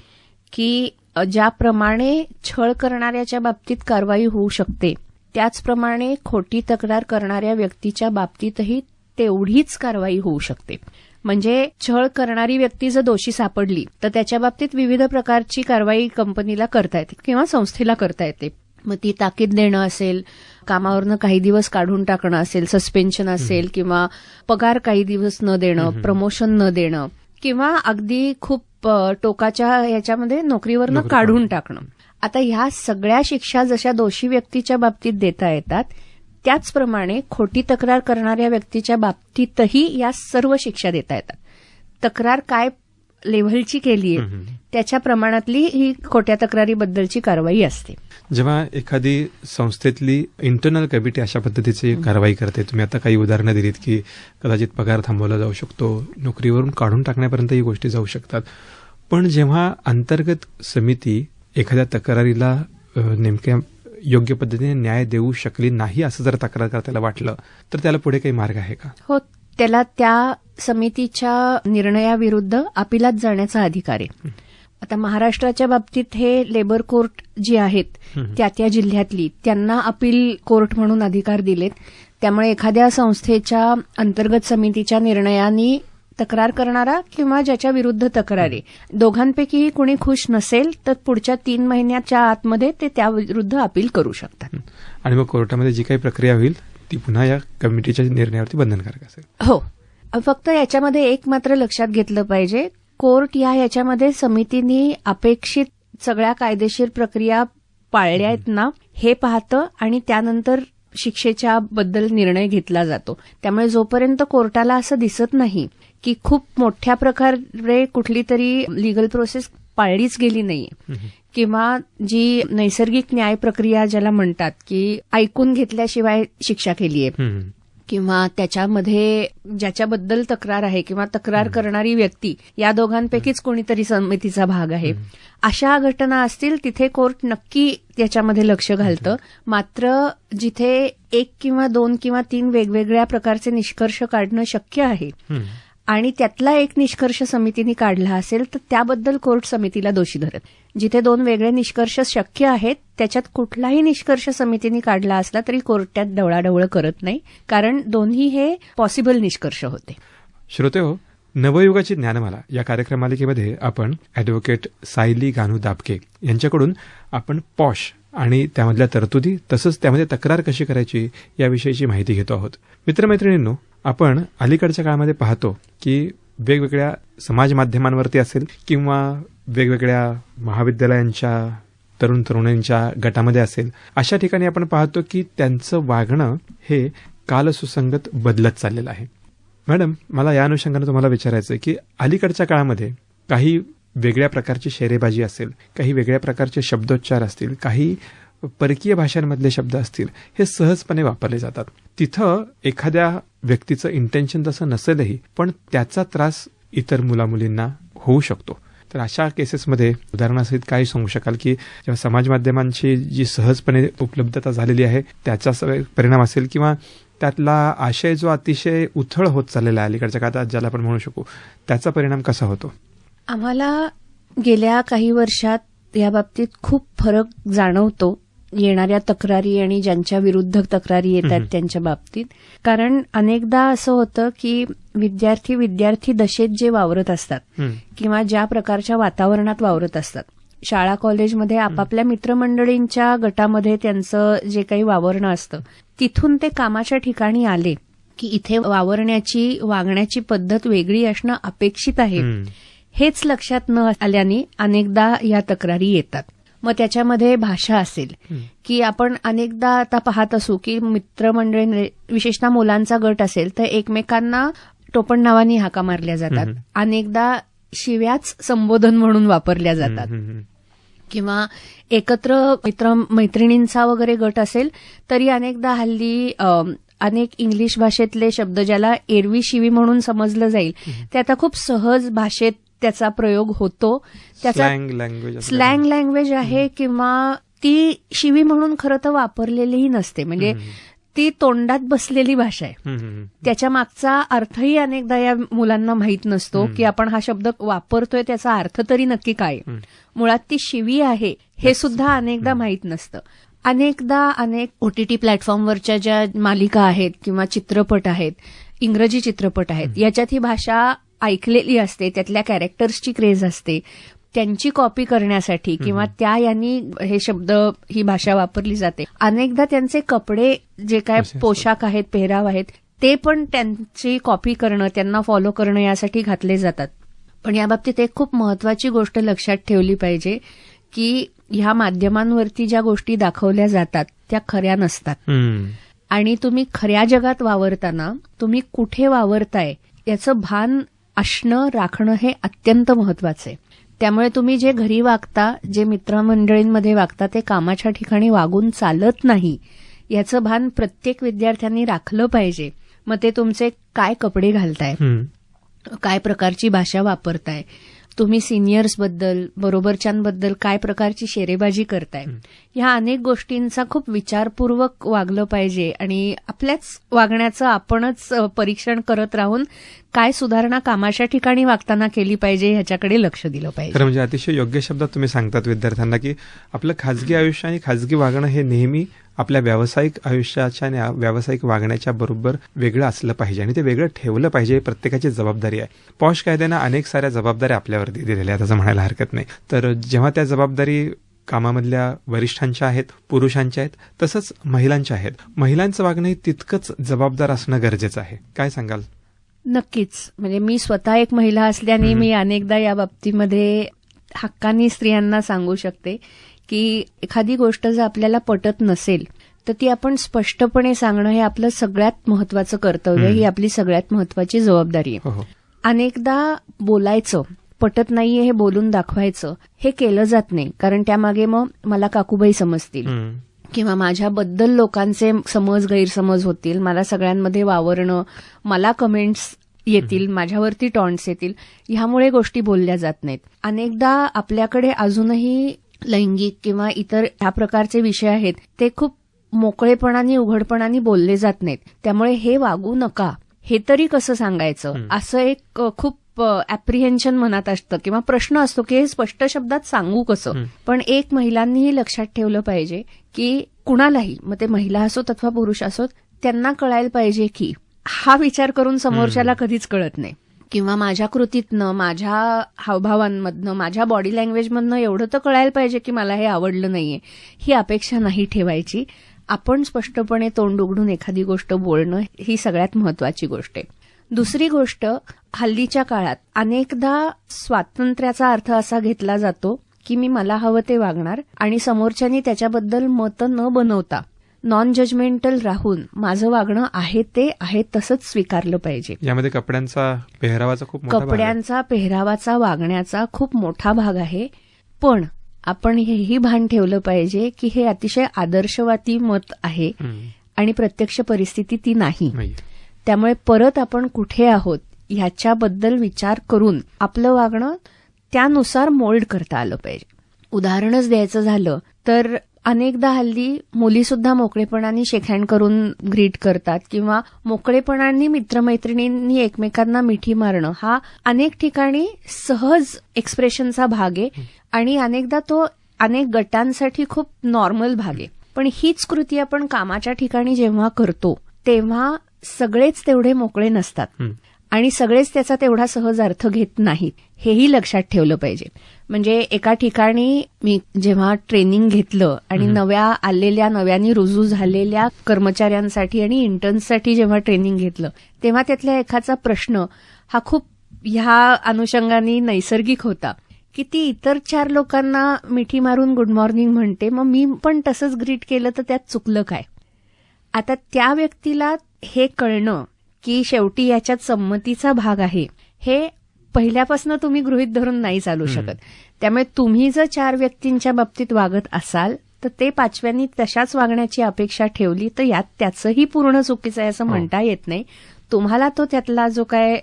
की ज्याप्रमाणे छळ करणाऱ्याच्या बाबतीत कारवाई होऊ शकते त्याचप्रमाणे खोटी तक्रार करणाऱ्या व्यक्तीच्या बाबतीतही तेवढीच कारवाई होऊ शकते. म्हणजे छळ करणारी व्यक्ती जर दोषी सापडली तर त्याच्या बाबतीत विविध प्रकारची कारवाई कंपनीला करता येते किंवा संस्थेला करता येते. मग ती ताकीद देणं असेल, कामावरनं काही दिवस काढून टाकणं असेल, सस्पेन्शन असेल किंवा पगार काही दिवस न देणं, प्रमोशन न देणं किंवा अगदी खूप टोकाच्या ह्याच्यामध्ये नोकरीवरनं काढून टाकणं. आता ह्या सगळ्या शिक्षा जशा दोषी व्यक्तीच्या बाबतीत देता येतात त्याचप्रमाणे खोटी तक्रार करणाऱ्या व्यक्तीच्या बाबतीतही या सर्व शिक्षा देता येतात. तक्रार काय लेव्हलची केली आहे त्याच्या प्रमाणातली ही खोट्या तक्रारीबद्दलची कारवाई असते. जेव्हा एखादी संस्थेतली इंटरनल कमिटी अशा पद्धतीची कारवाई करते, तुम्ही आता काही उदाहरणं दिलीत की कदाचित पगार थांबवला जाऊ शकतो, नोकरीवरून काढून टाकण्यापर्यंत ही गोष्टी जाऊ शकतात. पण जेव्हा अंतर्गत समिती एखाद्या तक्रारीला नेमक्या योग्य पद्धतीने न्याय देऊ शकली नाही असं जर तक्रारकर्त्याला वाटलं तर त्याला पुढे काही मार्ग आहे का? हो, त्याला त्या समितीच्या निर्णयाविरुद्ध अपिलात जाण्याचा अधिकार आहे. आता महाराष्ट्राच्या बाबतीत हे लेबर कोर्ट जी आहेत त्या जिल्ह्यातली त्यांना अपील कोर्ट म्हणून अधिकार दिलेत. त्यामुळे एखाद्या संस्थेच्या अंतर्गत समितीच्या निर्णयाने तक्रार करणारा किंवा ज्याच्या विरुद्ध तक्रार आहे दोघांपैकी कुणी खुश नसेल तर पुढच्या 3 महिन्याच्या आतमध्ये ते त्या विरुद्ध अपील करू शकतात. आणि मग कोर्टामध्ये जी काही प्रक्रिया होईल ती पुन्हा या कमिटीच्या निर्णयावरती बंधनकारक असेल? हो, फक्त याच्यामध्ये एक मात्र लक्षात घेतलं पाहिजे, कोर्ट याच्यामध्ये समितीने अपेक्षित सगळ्या कायदेशीर प्रक्रिया पाळल्या आहेत ना हे पाहतं आणि त्यानंतर शिक्षेच्या बद्दल निर्णय घेतला जातो. त्यामुळे जोपर्यंत कोर्टाला असं दिसत नाही की खूप मोठ्या प्रकारे कुठली तरी लीगल प्रोसेस पाळलीच गेली नाहीये किंवा जी नैसर्गिक न्याय प्रक्रिया ज्याला म्हणतात की ऐकून घेतल्याशिवाय शिक्षा केली आहे किंवा त्याच्यामध्ये ज्याच्याबद्दल तक्रार आहे किंवा तक्रार करणारी व्यक्ती या दोघांपैकीच कोणीतरी समितीचा भाग आहे, अशा घटना असतील तिथे कोर्ट नक्की त्याच्यामध्ये लक्ष घालतं. मात्र जिथे 1 किंवा 2 किंवा 3 वेगवेगळ्या प्रकारचे निष्कर्ष काढणं शक्य आहे आणि त्यातला एक निष्कर्ष समितीने काढला असेल तर त्याबद्दल कोर्ट समितीला दोषी धरत. जिथे 2 वेगळे निष्कर्ष शक्य आहेत त्याच्यात कुठलाही निष्कर्ष समितीने काढला असला तरी कोर्ट त्यात ढवळाढवळ करत नाही, कारण दोन्ही हे पॉसिबल निष्कर्ष होते. श्रोते हो, नवयुगाची ज्ञानमाला या कार्यक्रमालिकेमध्ये आपण अॅडव्होकेट सायली गानू दाबके यांच्याकडून आपण पॉश आणि त्यामधल्या तरतुदी तसंच त्यामध्ये तक्रार कशी करायची याविषयीची माहिती घेतो आहोत. मित्रमैत्रिणींनो, आपण अलीकडच्या काळामध्ये पाहतो की वेगवेगळ्या समाज माध्यमांवरती असेल किंवा वेगवेगळ्या महाविद्यालयांच्या तरुण तरुणींच्या गटामध्ये असेल, अशा ठिकाणी आपण पाहतो की त्यांचं वागणं हे कालसुसंगत बदलत चाललेलं आहे. मॅडम, मला या अनुषंगाने तुम्हाला विचारायचं आहे की अलीकडच्या काळामध्ये काही वेगळ्या प्रकारची शेरेबाजी असेल, काही वेगळ्या प्रकारचे शब्दोच्चार असतील, काही परकीय भाषांमधले शब्द असतील, हे सहजपणे वापरले जातात. तिथं एखाद्या व्यक्तीचं इंटेन्शन तसं नसेलही, पण त्याचा त्रास इतर मुलामुलींना होऊ शकतो. तर अशा केसेसमध्ये उदाहरणासहित काय सांगू शकाल की जेव्हा समाज माध्यमांची जी सहजपणे उपलब्धता झालेली आहे त्याचा परिणाम असेल, किंवा त्यातला आशय जो अतिशय उथळ होत चाललेला आहे अलीकडच्या काळात, ज्याला आपण म्हणू शकू, त्याचा परिणाम कसा होतो? आम्हाला गेल्या काही वर्षात या बाबतीत खूप फरक जाणवतो, येणाऱ्या तक्रारी आणि ज्यांच्या विरुद्ध तक्रारी येतात त्यांच्या बाबतीत. कारण अनेकदा असं होतं की विद्यार्थी दशेत जे वावरत असतात किंवा ज्या प्रकारच्या वातावरणात वावरत असतात, शाळा कॉलेजमध्ये आपापल्या मित्रमंडळींच्या गटामध्ये त्यांचं जे काही वावरणं असतं, तिथून ते कामाच्या ठिकाणी आले की इथे वागण्याची पद्धत वेगळी असणं अपेक्षित आहे, हेच लक्षात न आल्याने अनेकदा या तक्रारी येतात. मग त्याच्यामध्ये भाषा असेल की आपण अनेकदा आता पाहत असू की मित्रमंडळी, विशेषतः मुलांचा गट असेल तर एकमेकांना टोपण नावानी हाका मारल्या जातात, अनेकदा शिव्याच संबोधन म्हणून वापरल्या जातात. किंवा एकत्र मैत्रिणींचा वगैरे गट असेल तरी अनेकदा हल्ली अनेक इंग्लिश भाषेतले शब्द ज्याला एरवी शिवी म्हणून समजलं जाईल ते आता खूप सहज भाषेत त्याचा प्रयोग होतो. त्याचा स्लँग लँग्वेज आहे किंवा ती शिवी म्हणून खरं तर वापरलेलीही नसते, म्हणजे ती तोंडात बसलेली भाषा आहे. त्याच्या मागचा अर्थही अनेकदा या मुलांना माहीत नसतो की आपण हा शब्द वापरतोय त्याचा अर्थ तरी नक्की काय, मुळात ती शिवी आहे हे सुद्धा अनेकदा माहीत नसतं. अनेक OTT प्लॅटफॉर्मवरच्या ज्या मालिका आहेत किंवा चित्रपट आहेत, इंग्रजी चित्रपट आहेत, याच्यात ही भाषा ऐकलेली असते, त्यातल्या कॅरेक्टर्सची क्रेज असते, त्यांची कॉपी करण्यासाठी किंवा त्या यांनी हे शब्द, ही भाषा वापरली जाते. अनेकदा त्यांचे कपडे, जे काय पोशाख आहेत, पेहराव आहेत, ते पण त्यांची कॉपी करणं, त्यांना फॉलो करणं यासाठी घातले जातात. पण याबाबतीत एक खूप महत्वाची गोष्ट लक्षात ठेवली पाहिजे की ह्या माध्यमांवरती ज्या गोष्टी दाखवल्या जातात त्या खऱ्या नसतात. आणि तुम्ही खऱ्या जगात वावरताना तुम्ही कुठे वावरताय याचं भान असणं, राखणं हे अत्यंत महत्वाचं आहे. त्यामुळे तुम्ही जे घरी वागता, जे मित्रमंडळींमध्ये वागता, ते कामाच्या ठिकाणी वागून चालत नाही याचं भान प्रत्येक विद्यार्थ्यांनी राखलं पाहिजे. मग ते तुमचे काय कपडे घालताय, काय प्रकारची भाषा वापरताय, तुम्ही सिनियर्सबद्दल, बरोबरच्यांबद्दल काय प्रकारची शेरेबाजी करताय, ह्या अनेक गोष्टींचा खूप विचारपूर्वक वागलं पाहिजे आणि आपल्याच वागण्याचं आपणच परीक्षण करत राहून काय सुधारणा कामाच्या ठिकाणी वागताना केली पाहिजे ह्याच्याकडे लक्ष दिलं पाहिजे. खरं म्हणजे अतिशय योग्य शब्दात तुम्ही सांगतात विद्यार्थ्यांना की आपलं खाजगी आयुष्य आणि खाजगी वागणं हे नेहमी आपल्या व्यावसायिक आयुष्याच्या आणि व्यावसायिक वागण्याच्या बरोबर वेगळं असलं पाहिजे आणि ते वेगळं ठेवलं पाहिजे. प्रत्येकाची जबाबदारी आहे. पॉश कायद्यानं अनेक साऱ्या जबाबदाऱ्या आपल्यावरती दिलेल्या आहेत असं म्हणायला हरकत नाही. तर जेव्हा त्या जबाबदारी कामामधल्या वरिष्ठांच्या आहेत, पुरुषांच्या आहेत, तसंच महिलांच्या आहेत, महिलांचं वागणं तितकंच जबाबदार असणं गरजेचं आहे. काय सांगाल? नक्कीच. म्हणजे मी स्वतः एक महिला असल्याने मी अनेकदा या बाबतीमध्ये हक्कानी स्त्रियांना सांगू शकते की एखादी गोष्ट जर आपल्याला पटत नसेल तर ती आपण स्पष्टपणे सांगणं हे आपलं सगळ्यात महत्वाचं कर्तव्य, ही आपली सगळ्यात महत्वाची जबाबदारी आहे. अनेकदा बोलायचं, पटत नाहीये हे बोलून दाखवायचं, हे केलं जात नाही. कारण त्यामागे मग मला काकूबाई समजतील किंवा माझ्याबद्दल लोकांचे गैरसमज होतील, मला सगळ्यांमध्ये वावरणं, मला कमेंट्स येतील, माझ्यावरती टॉन्ट्स येतील, ह्यामुळे गोष्टी बोलल्या जात नाहीत. अनेकदा आपल्याकडे अजूनही लैंगिक किंवा इतर ह्या प्रकारचे विषय आहेत ते खूप मोकळेपणाने, उघडपणाने बोलले जात नाहीत. त्यामुळे हे वागू नका हे तरी कसं सांगायचं, असं एक खूप अप्रिहेन्शन मनात असतं किंवा प्रश्न असतो की हे स्पष्ट शब्दात सांगू कसं. पण एक महिलांनीही लक्षात ठेवलं पाहिजे की कुणालाही, मग ते महिला असोत अथवा पुरुष असोत, त्यांना कळायला पाहिजे की हा विचार करून समोरच्याला कधीच कळत नाही किंवा माझ्या कृतीतनं, माझ्या हावभावांमधनं, माझ्या बॉडी लँग्वेजमधनं एवढं तर कळायला पाहिजे की मला हे आवडलं नाहीये, ही अपेक्षा नाही ठेवायची. आपण स्पष्टपणे तोंड उघडून एखादी गोष्ट बोलणं ही सगळ्यात महत्वाची गोष्ट आहे. दुसरी गोष्ट, हल्लीच्या काळात अनेकदा स्वातंत्र्याचा अर्थ असा घेतला जातो की मी मला हवं ते वागणार आणि समोरच्यानी त्याच्याबद्दल मतं न बनवता नॉन जजमेंटल राहून माझं वागणं आहे ते आहे तसंच स्वीकारलं पाहिजे. यामध्ये कपड्यांचा पेहरावाचा खूप मोठा भाग आहे. कपड्यांचा पेहरावाचा वागण्याचा खूप मोठा भाग आहे. पण आपण हेही भान ठेवलं पाहिजे की हे अतिशय आदर्शवादी मत आहे आणि प्रत्यक्ष परिस्थिती ती नाही. त्यामुळे परत आपण कुठे आहोत ह्याच्याबद्दल विचार करून आपलं वागणं त्यानुसार मोल्ड करता आलं पाहिजे. उदाहरणच द्यायचं झालं तर अनेकदा हल्ली मुलीसुद्धा मोकळेपणाने शेकहँड करून ग्रीट करतात किंवा मोकळेपणाने मित्रमैत्रिणींनी एकमेकांना मिठी मारणं हा अनेक ठिकाणी सहज एक्सप्रेशनचा भाग आहे आणि अनेकदा तो अनेक गटांसाठी खूप नॉर्मल भाग आहे. पण हीच कृती आपण कामाच्या ठिकाणी जेव्हा करतो तेव्हा सगळेच तेवढे मोकळे नसतात आणि सगळेच त्याचा तेवढा सहज अर्थ घेत नाहीत. हेही लक्षात ठेवलं पाहिजे. म्हणजे एका ठिकाणी मी जेव्हा ट्रेनिंग घेतलं आणि नव्याने रुजू झालेल्या कर्मचाऱ्यांसाठी आणि इंटर्न्ससाठी जेव्हा ट्रेनिंग घेतलं तेव्हा त्यातल्या एखादा प्रश्न हा खूप ह्या अनुषंगाने नैसर्गिक होता की ती इतर 4 लोकांना मिठी मारून गुड मॉर्निंग म्हणते, मग मी पण तसंच ग्रीट केलं तर त्यात चुकलं काय. आता त्या व्यक्तीला हे कळणं की शेवटी याच्यात संमतीचा भाग आहे हे पहिल्यापासून तुम्ही गृहीत धरून नाही चालू शकत. त्यामुळे तुम्ही जर 4 व्यक्तींच्या बाबतीत वागत असाल तर ते 5व्यांनी तशाच वागण्याची अपेक्षा ठेवली तर यात त्याचंही पूर्ण चुकीचं आहे असं म्हणता येत नाही. तुम्हाला तो त्यातला जो काय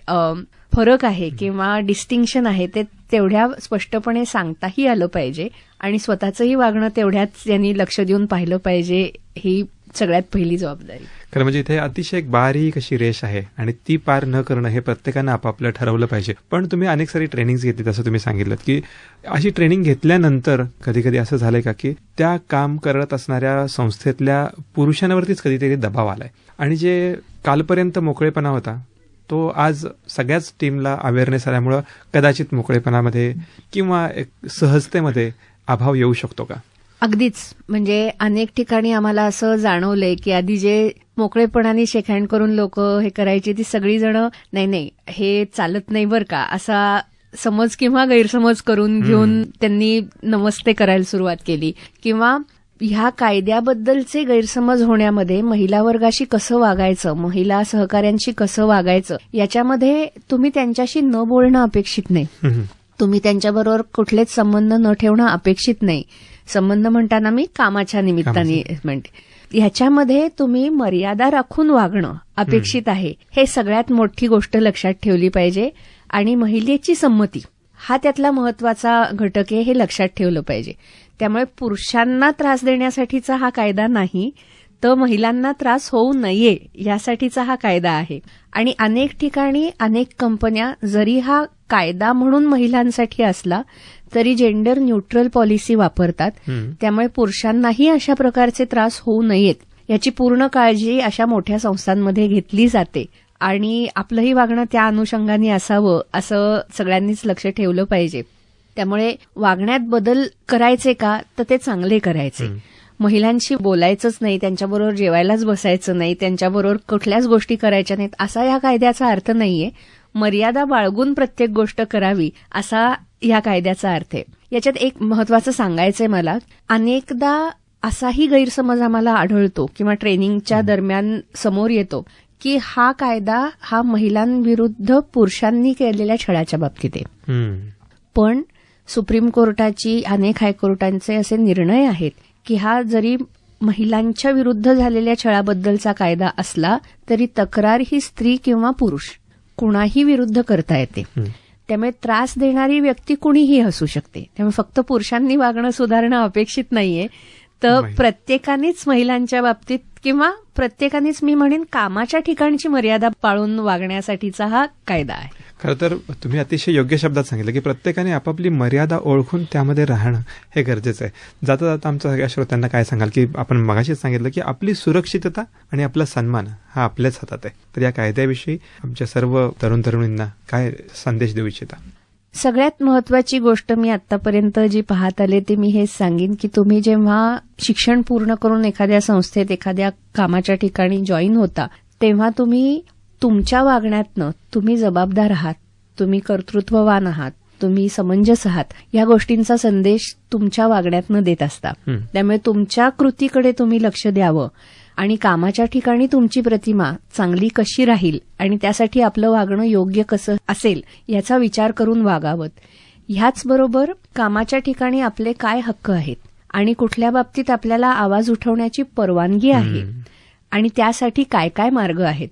फरक आहे किंवा डिस्टिंक्शन आहे ते तेवढ्या स्पष्टपणे सांगताही आलं पाहिजे आणि स्वतःचंही वागणं तेवढ्याच यांनी लक्ष देऊन पाहिलं पाहिजे. ही सगळ्यात पहिली जबाबदारी. खरं म्हणजे इथे अतिशय एक बारीक अशी रेष आहे आणि ती पार न करणं हे प्रत्येकानं आपापलं ठरवलं पाहिजे. पण तुम्ही अनेक सारी ट्रेनिंग घेतली जसं तुम्ही सांगितलं की अशी ट्रेनिंग घेतल्यानंतर कधी कधी असं झालंय का की त्या काम करत असणाऱ्या संस्थेतल्या पुरुषांवरतीच कधीतरी दबाव आलाय आणि जे कालपर्यंत मोकळेपणा होता तो आज सगळ्याच टीमला अवेअरनेस आल्यामुळं कदाचित मोकळेपणामध्ये किंवा एक सहजतेमध्ये अभाव येऊ शकतो का? अगदीच. म्हणजे अनेक ठिकाणी आम्हाला असं जाणवलंय की आधी जे मोकळेपणाने शेकहँड करून लोक हे करायची ती सगळी जण नाही हे चालत नाही बरं का असा समज किंवा गैरसमज करून घेऊन त्यांनी नमस्ते करायला सुरुवात केली किंवा ह्या कायद्याबद्दलचे गैरसमज होण्यामध्ये महिला वर्गाशी कसं वागायचं, महिला सहकाऱ्यांशी कसं वागायचं याच्यामध्ये तुम्ही त्यांच्याशी न बोलणं अपेक्षित नाही. तुम्ही त्यांच्याबरोबर कुठलेच संबंध न ठेवणं अपेक्षित नाही. संबंध म्हणताना मी कामाच्या निमित्ताने म्हणते. ह्याच्यामध्ये तुम्ही मर्यादा राखून वागणं अपेक्षित आहे हे सगळ्यात मोठी गोष्ट लक्षात ठेवली पाहिजे आणि महिलेची संमती हा त्यातला महत्वाचा घटक आहे हे लक्षात ठेवलं पाहिजे. त्यामुळे पुरुषांना त्रास देण्यासाठीचा हा कायदा नाही तर महिलांना त्रास होऊ नये यासाठीचा हा कायदा आहे. आणि अनेक ठिकाणी अनेक कंपन्या जरी हा कायदा म्हणून महिलांसाठी असला तरी जेंडर न्यूट्रल पॉलिसी वापरतात. त्यामुळे पुरुषांनाही अशा प्रकारचे त्रास होऊ नयेत याची पूर्ण काळजी अशा मोठ्या संस्थांमध्ये घेतली जाते आणि आपलंही वागणं त्या अनुषंगाने असावं असं सगळ्यांनीच लक्ष ठेवलं पाहिजे. त्यामुळे वागण्यात बदल करायचे का तर ते चांगले करायचे. महिलांशी बोलायचंच नाही, त्यांच्याबरोबर जेवायलाच बसायचं नाही, त्यांच्याबरोबर कुठल्याच गोष्टी करायच्या नाहीत असा या कायद्याचा अर्थ नाहीये. मर्यादा बाळगून प्रत्येक गोष्ट करावी असा या कायद्याचा अर्थ आहे. याच्यात एक महत्वाचं सांगायचंय मला. अनेकदा असाही गैरसमज आम्हाला आढळतो किंवा ट्रेनिंगच्या दरम्यान समोर येतो की हा कायदा हा महिलांविरुद्ध पुरुषांनी केलेल्या छळाच्या बाबतीत आहे. पण सुप्रीम कोर्टाची अनेक हायकोर्टांचे असे निर्णय आहेत की हा जरी महिलांच्या विरुद्ध झालेल्या छळाबद्दलचा कायदा असला तरी तक्रार ही स्त्री किंवा पुरुष कुणाही विरुद्ध करता येते. त्यामुळे त्रास देणारी व्यक्ती कुणीही असू शकते. त्यामुळे फक्त पुरुषांनी वागणं सुधारणं अपेक्षित नाहीये तर प्रत्येकानेच महिलांच्या बाबतीत किंवा प्रत्येकानेच मी म्हणेन कामाच्या ठिकाणची मर्यादा पाळून वागण्यासाठीचा हा कायदा आहे. खरं तर तुम्ही अतिशय योग्य शब्दात सांगितलं की प्रत्येकाने आपापली मर्यादा ओळखून त्यामध्ये राहणं हे गरजेचं आहे. जाता जाता आमच्या सगळ्या श्रोत्यांना काय सांगाल की आपण मगाशीच सांगितलं की आपली सुरक्षितता आणि आपला सन्मान हा आपल्याच हातात आहे. तर या कायद्याविषयी आमच्या सर्व तरुण तरुणींना काय संदेश देऊ इच्छिता? सगळ्यात महत्वाची गोष्ट मी आतापर्यंत जी पाहत आले ते मी हेच सांगेन की तुम्ही जेव्हा शिक्षण पूर्ण करून एखाद्या संस्थेत एखाद्या कामाच्या ठिकाणी जॉईन होता तेव्हा तुम्ही तुमच्या वागण्यातनं तुम्ही जबाबदार आहात, तुम्ही कर्तृत्ववान आहात, तुम्ही समंजस आहात, या गोष्टींचा संदेश तुमच्या वागण्यातनं देत असता. त्यामुळे तुमच्या कृतीकडे तुम्ही लक्ष द्यावं आणि कामाच्या ठिकाणी तुमची प्रतिमा चांगली कशी राहील आणि त्यासाठी आपलं वागणं योग्य कसं असेल याचा विचार करून वागावं. ह्याचबरोबर कामाच्या ठिकाणी आपले काय हक्क आहेत आणि कुठल्या बाबतीत आपल्याला आवाज उठवण्याची परवानगी आहे आणि त्यासाठी काय काय मार्ग आहेत.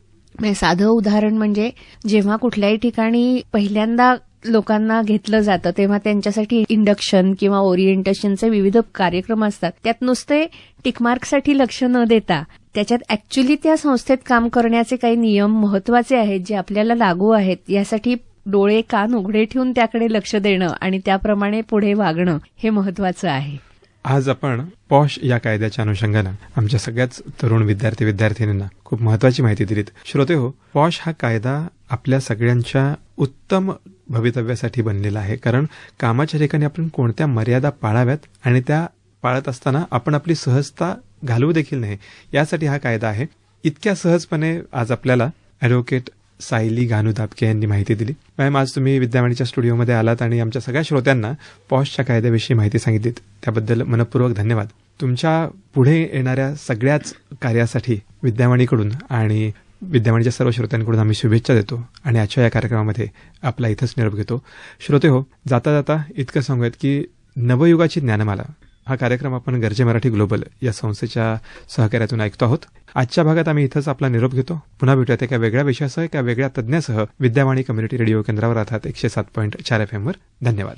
साधं उदाहरण म्हणजे जेव्हा कुठल्याही ठिकाणी पहिल्यांदा लोकांना घेतलं जातं तेव्हा त्यांच्यासाठी इंडक्शन किंवा ओरिएंटेशनचे विविध कार्यक्रम असतात. त्यात नुसते टिकमार्कसाठी लक्ष न देता त्याच्यात ऍक्च्युली त्या संस्थेत काम करण्याचे काही नियम महत्वाचे आहेत जे आपल्याला लागू आहेत. यासाठी डोळे कान उघडे ठेवून त्याकडे लक्ष देणं आणि त्याप्रमाणे पुढे वागणं हे महत्वाचं आहे. आज आपण पॉश या कायद्याच्या अनुषंगानं आमच्या सगळ्याच तरुण विद्यार्थ्यांना खूप महत्वाची माहिती दिलीत. श्रोते हो, पॉश हा कायदा आपल्या सगळ्यांच्या उत्तम भवितव्यासाठी बनलेला आहे. कारण कामाच्या ठिकाणी आपण कोणत्या मर्यादा पाळाव्यात आणि त्या पाळत असताना आपण आपली सहजता घालवू देखील नाही, यासाठी हा कायदा आहे. इतक्या सहजपणे आज आपल्याला ॲडव्होकेट सायली गानू दाबके यांनी माहिती दिली. मॅम, आज तुम्ही विद्यावाणीच्या स्टुडिओमध्ये आलात आणि आमच्या सगळ्या श्रोत्यांना पॉशच्या कायद्याविषयी माहिती सांगितलीत, त्याबद्दल मनपूर्वक धन्यवाद. तुमच्या पुढे येणाऱ्या सगळ्याच कार्यासाठी विद्यावाणीकडून आणि विद्यावाणीच्या सर्व श्रोत्यांकडून आम्ही शुभेच्छा देतो आणि आजच्या या कार्यक्रमामध्ये आपला इथंच निरोप घेतो. श्रोते हो, जाता जाता इतकं सांगूयात की नवयुगाची ज्ञानमाला हा कार्यक्रम आपण गरजे मराठी ग्लोबल या संस्थेच्या सहकार्यातून ऐकतो आहोत. आजच्या भागात आम्ही इथंच आपला निरोप घेतो. पुन्हा भेटूयात एका वेगळ्या विषयासह, एका वेगळ्या तज्ज्ञासह विद्यावाणी कम्युनिटी रेडिओ केंद्रावर, अर्थात 107.4 FM वर. धन्यवाद.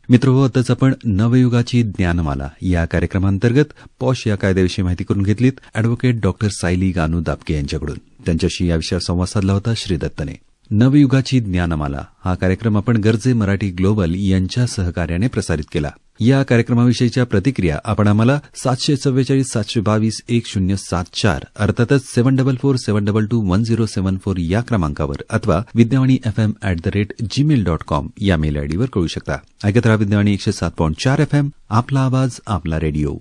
मित्रहो, आताच आपण नवयुगाची ज्ञानमाला या कार्यक्रमांतर्गत पॉश या कायद्याविषयी माहिती करून घेतलीत ॲडव्होकेट डॉक्टर सायली गानू दाबके यांच्याकडून. त्यांच्याशी या विषयावर संवाद साधला होता श्री दत्तने. नवयुगाची ज्ञानमाला हा कार्यक्रम आपण गरजे मराठी ग्लोबल यांच्या सहकार्याने प्रसारित केला. या कार्यक्रमाविषयीच्या प्रतिक्रिया आपण आम्हाला 744-722-1074 अर्थातच 7447221074 या क्रमांकावर अथवा vidyawani@gmail.com या मेल आयडीवर कळू शकता. ऐकत राहा विद्यावाणी 107.4 FM, आपला आवाज आपला रेडिओ.